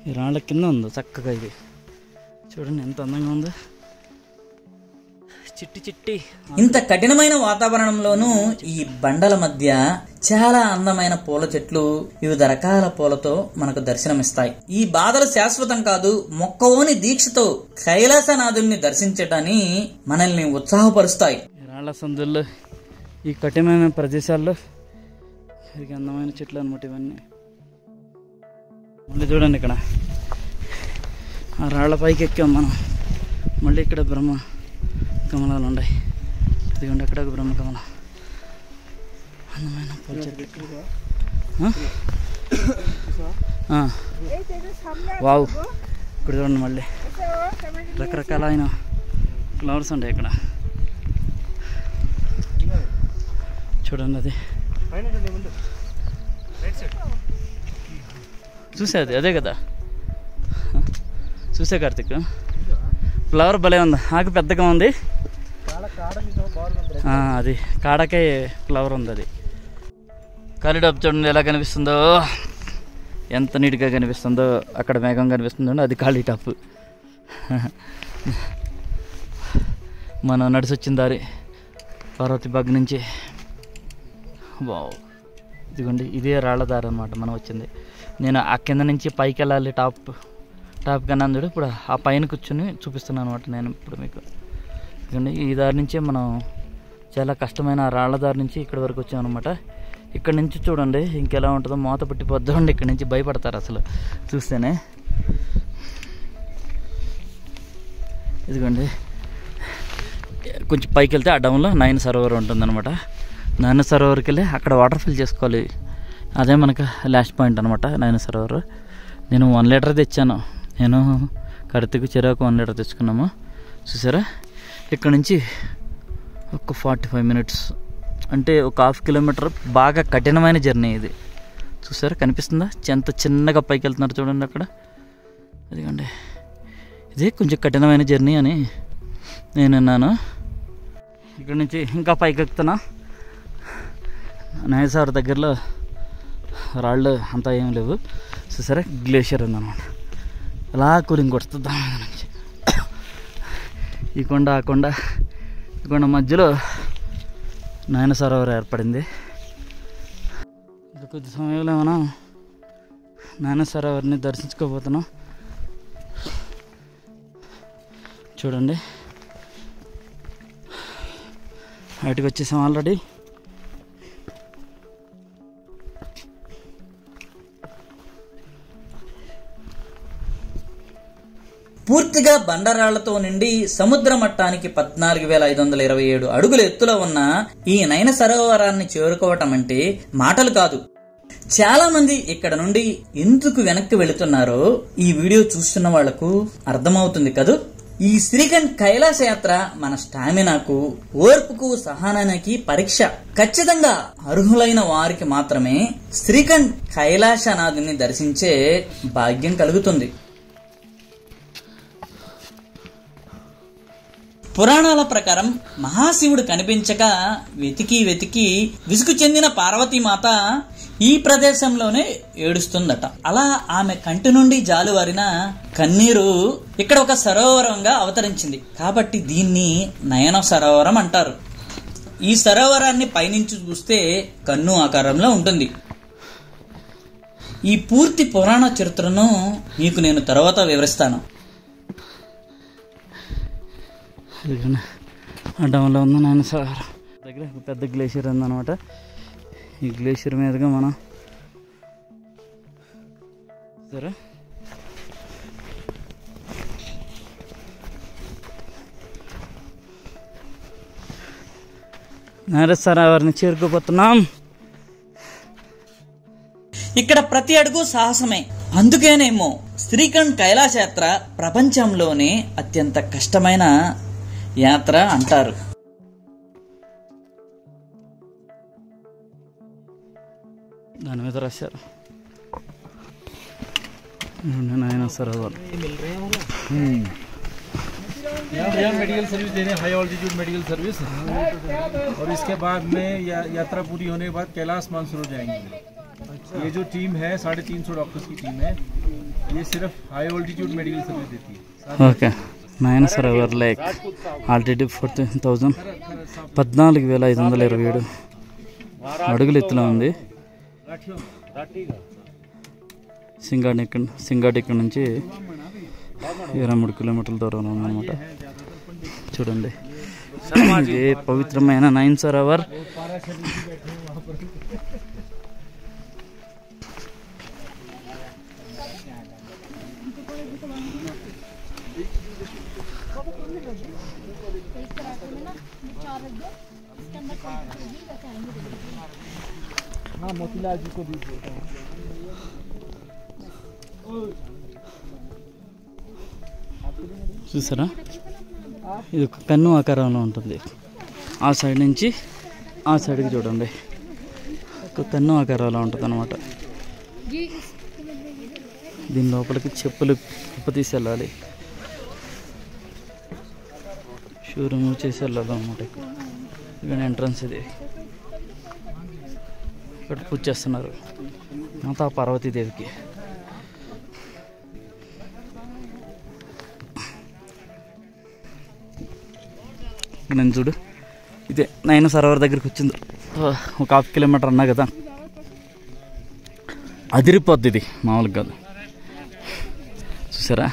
S2: ఈ రాళ్ళ కింద ఉందో చక్కగా, ఇది చూడండి ఎంత అందంగా ఉందో, చిట్టి చిట్టి.
S1: ఇంత కఠినమైన వాతావరణంలోనూ ఈ బండల మధ్య చాలా అందమైన పూల చెట్లు వివిధ రకాల పూలతో మనకు దర్శనమిస్తాయి. ఈ బాధలు శాశ్వతం కాదు. మొక్కవోని దీక్షతో కైలాసనాథుని దర్శించటాన్ని మనల్ని ఉత్సాహపరుస్తాయి.
S2: రాళ్ల సందుల్లో ఈ కఠినమైన ప్రదేశాల్లో ఇది అందమైన చెట్లు అనమాట ఇవన్నీ. మళ్ళీ చూడండి ఇక్కడ ఆ రాళ్ల పైకి ఎక్కాం మనం. మళ్ళీ ఇక్కడ బ్రహ్మ కమలాలు ఉన్నాయి. ఇదిగోండి అక్కడ ఒక బ్రహ్మ కమలం, అందమైన పూల చెట్లు. వావ్, ఇక్కడ చూడండి మళ్ళీ రకరకాలైన ఫ్లవర్స్ ఉంటాయి ఇక్కడ. చూడండి అది చూసేది అదే కదా, చూసే కార్తిక్. ఫ్లవర్ భలే ఉంది, ఆకు పెద్దగా ఉంది. అది కాడకే ఫ్లవర్ ఉంది. అది కాలిడాప్ చూడండి ఎలా కనిపిస్తుందో, ఎంత నీట్గా కనిపిస్తుందో. అక్కడ మేఘం కనిపిస్తుందో, అది కాలిటాప్. మనం నడిచొచ్చిన దారి పార్వతి బాగ్ నుంచి. వావ్, ఇదిగోండి ఇదే రాళ్ళ దారి అనమాట మనం వచ్చింది. నేను ఆ కింద నుంచి పైకి వెళ్ళాలి, టాప్ కన్నా అందుడు. ఇప్పుడు ఆ పైన కూర్చొని చూపిస్తున్నాను అనమాట నేను ఇప్పుడు మీకు. ఇదిగోండి ఈ దారి నుంచే మనం చాలా కష్టమైన రాళ్ళ దారి నుంచి ఇక్కడి వరకు వచ్చామన్నమాట. ఇక్కడ నుంచి చూడండి ఇంకెలా ఉంటుందో, మూత పట్టిపోద్దామండి. ఇక్కడ నుంచి భయపడతారు అసలు చూస్తేనే. ఇదిగోండి కొంచెం పైకి వెళ్తే ఆ డౌన్లో నయన సరోవర్ ఉంటుందన్నమాట. నయన సరోవర్కి వెళ్ళి అక్కడ వాటర్ ఫిల్ చేసుకోవాలి. అదే మనకు లాస్ట్ పాయింట్ అనమాట నయన సరోవర్. నేను 1 లీటర్ తెచ్చాను. నేను కడతకు చెరకు 1 లీటర్ తెచ్చుకున్నాము. చూసారా, ఇక్కడ నుంచి ఒక 45 మినిట్స్ అంటే ఒక 1/2 కిలోమీటర్. బాగా కఠినమైన జర్నీ ఇది. చూసారా, కనిపిస్తుందా ఎంత చిన్నగా పైకి వెళ్తున్నారు చూడండి అక్కడ. అదిగోండి, ఇదే కొంచెం కఠినమైన జర్నీ అని నేను అన్నాను. ఇక్కడ నుంచి ఇంకా పైకి ఎక్కుతున్నా. నయసార్ దగ్గరలో రాళ్ళు అంతా ఏం లేవు. చూసారా, గ్లేషియర్ ఉందన్నమాట. అలా కూలింగ్ కొడుతుంది నుంచి. ఈ కొండ ఆ కొండ, ఈ కొండ మధ్యలో నయన సరోవర్ ఏర్పడింది. ఇంకా కొద్ది సమయంలో మనం నయన సరోవర్ని దర్శించుకోబోతున్నాం. చూడండి, వాటికి వచ్చేసాం ఆల్రెడీ.
S1: పూర్తిగా బండరాళ్లతో నిండి సముద్ర మట్టానికి 14,527 అడుగుల ఎత్తులో ఉన్న ఈ నయన సరోవరాన్ని చేరుకోవటం అంటే మాటలు కాదు. చాలా మంది ఇక్కడ నుండి ఎందుకు వెనక్కి వెళుతున్నారో ఈ వీడియో చూస్తున్న వాళ్లకు అర్థమవుతుంది కదూ. ఈ శ్రీఖండ్ కైలాస యాత్ర మన స్టామినాకు, ఓర్పుకు, సహనానికి పరీక్ష. ఖచ్చితంగా అర్హులైన వారికి మాత్రమే శ్రీఖండ్ కైలాసనాథుని దర్శించే భాగ్యం కలుగుతుంది. పురాణాల ప్రకారం మహాశివుడు కనిపించక వెతికి వెతికి విసుగు చెందిన పార్వతీమాత ఈ ప్రదేశంలోనే ఏడుస్తుందట. అలా ఆమె కంటి నుండి జాలువారిన కన్నీరు ఇక్కడ ఒక సరోవరంగా అవతరించింది. కాబట్టి దీన్ని నయన సరోవరం అంటారు. ఈ సరోవరాన్ని పైనుంచి చూస్తే కన్ను ఆకారంలో ఉంటుంది. ఈ పూర్తి పురాణ చరిత్రను మీకు నేను తర్వాత వివరిస్తాను.
S2: ఆ డౌన్లో ఉంది నయన సరోవరం దగ్గర పెద్ద గ్లేషియర్ ఉందన్నమాట. ఈ గ్లేషియర్ మీదుగా మనం సరే నయన సరోవర్ని చేరుకోబోతున్నాం.
S1: ఇక్కడ ప్రతి అడుగు సాహసమే. అందుకేనేమో శ్రీఖండ్ కైలాస యాత్ర ప్రపంచంలోనే అత్యంత కష్టమైన యాత్ర అంటారు.
S2: దాని మీద రాశారు నయన సరోవర్.
S4: यहाँ मेडिकल सर्विस देने, हाई ऑल्टीट्यूड मेडिकल सर्विस, और इसके बाद में यात्रा पूरी होने के बाद कैलाश मानसरोवर हो जाएंगे. ये जो टीम है 350 डॉक्टर्स की टीम है, ये सिर्फ हाई ऑल्टीट्यूड मेडिकल सर्विस देती है.
S2: ఓకే, నయన సరోవర్ లేక్ ఆల్టిట్యూడ్ 14,000 14,527 అడుగుల ఎత్తులో ఉంది. సింగాడ్ ఇక్కడ నుంచి 23 కిలోమీటర్ల దూరంలో ఉందన్నమాట. చూడండి, ఇది పవిత్రమైన నయన సరోవర్. చూసారా, ఇది ఒక కన్ను ఆకారంలో ఉంటుంది. ఆ సైడ్ నుంచి ఆ సైడ్కి చూడండి, ఒక కన్ను ఆకారంలో ఉంటుంది అన్నమాట. దీని లోపలికి చెప్పులు తీసి వెళ్ళాలి, షూ రిమూవ్ చేసి వెళ్ళాలి అన్నమాట. ఇక్కడ ఎంట్రన్స్ ఇది. ఇక్కడ పూజ చేస్తున్నారు మాతా పార్వతీదేవికి. నేను చూడు, ఇదే నయన సరోవర్ దగ్గరికి వచ్చింది. ఒక 1/2 కిలోమీటర్ అన్నా కదా, అదిరిపోద్ది ఇది, మామూలుగా కాదు. చూసారా,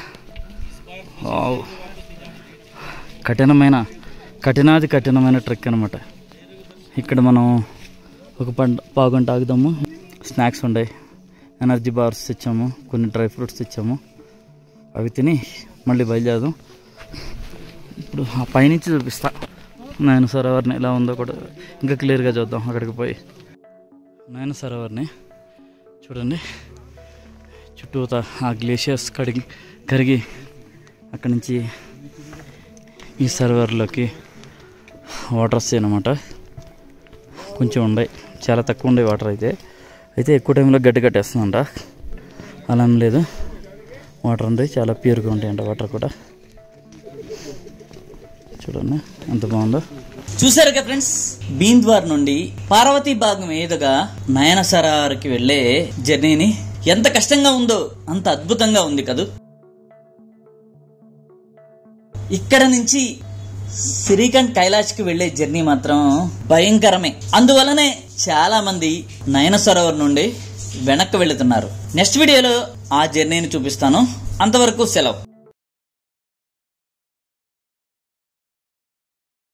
S2: కఠినమైన ట్రెక్ అనమాట. ఇక్కడ మనం ఒక పావుగంట ఆగుదాము. స్నాక్స్ ఉన్నాయి, ఎనర్జీ బార్స్ తెచ్చాము, కొన్ని డ్రై ఫ్రూట్స్ తెచ్చాము. అవి తిని మళ్ళీ బయలుదేరదాం. ఇప్పుడు ఆ పైనుంచి చూపిస్తా నయన సరోవర్ని ఎలా ఉందో కూడా ఇంకా క్లియర్గా చూద్దాం. అక్కడికి పోయి నయన సరోవర్ని చూడండి, చుట్టూతా ఆ గ్లేషియర్స్ కరిగి అక్కడి నుంచి ఈ సరోవర్లోకి వాటర్ వస్తాయి అన్నమాట. కొంచెం ఉన్నాయి, చాలా తక్కువ ఉండే వాటర్ అయితే ఎక్కువ టైంలో గడ్డి కట్టేస్తుందంట. అలా ఏం లేదు, వాటర్ ఉంది, చాలా ప్యూర్గా ఉంటాయంట వాటర్ కూడా. చూడండి ఎంత బాగుందో.
S1: చూసారు కదా ఫ్రెండ్స్, బీంద్వార్ నుండి పార్వతీ భాగం మీదుగా నయన సరోవర్కి వెళ్లే జర్నీని ఎంత కష్టంగా ఉందో అంత అద్భుతంగా ఉంది కదూ. ఇక్కడ నుంచి శ్రీకంఠ్ కైలాష్కి వెళ్లే జర్నీ మాత్రం భయంకరమే. అందువలనే చాలా మంది నయన సరోవర్ నుండి వెనక్కి వెళుతున్నారు. నెక్స్ట్ వీడియోలో ఆ జర్నీని చూపిస్తాను. అంతవరకు సెలవు.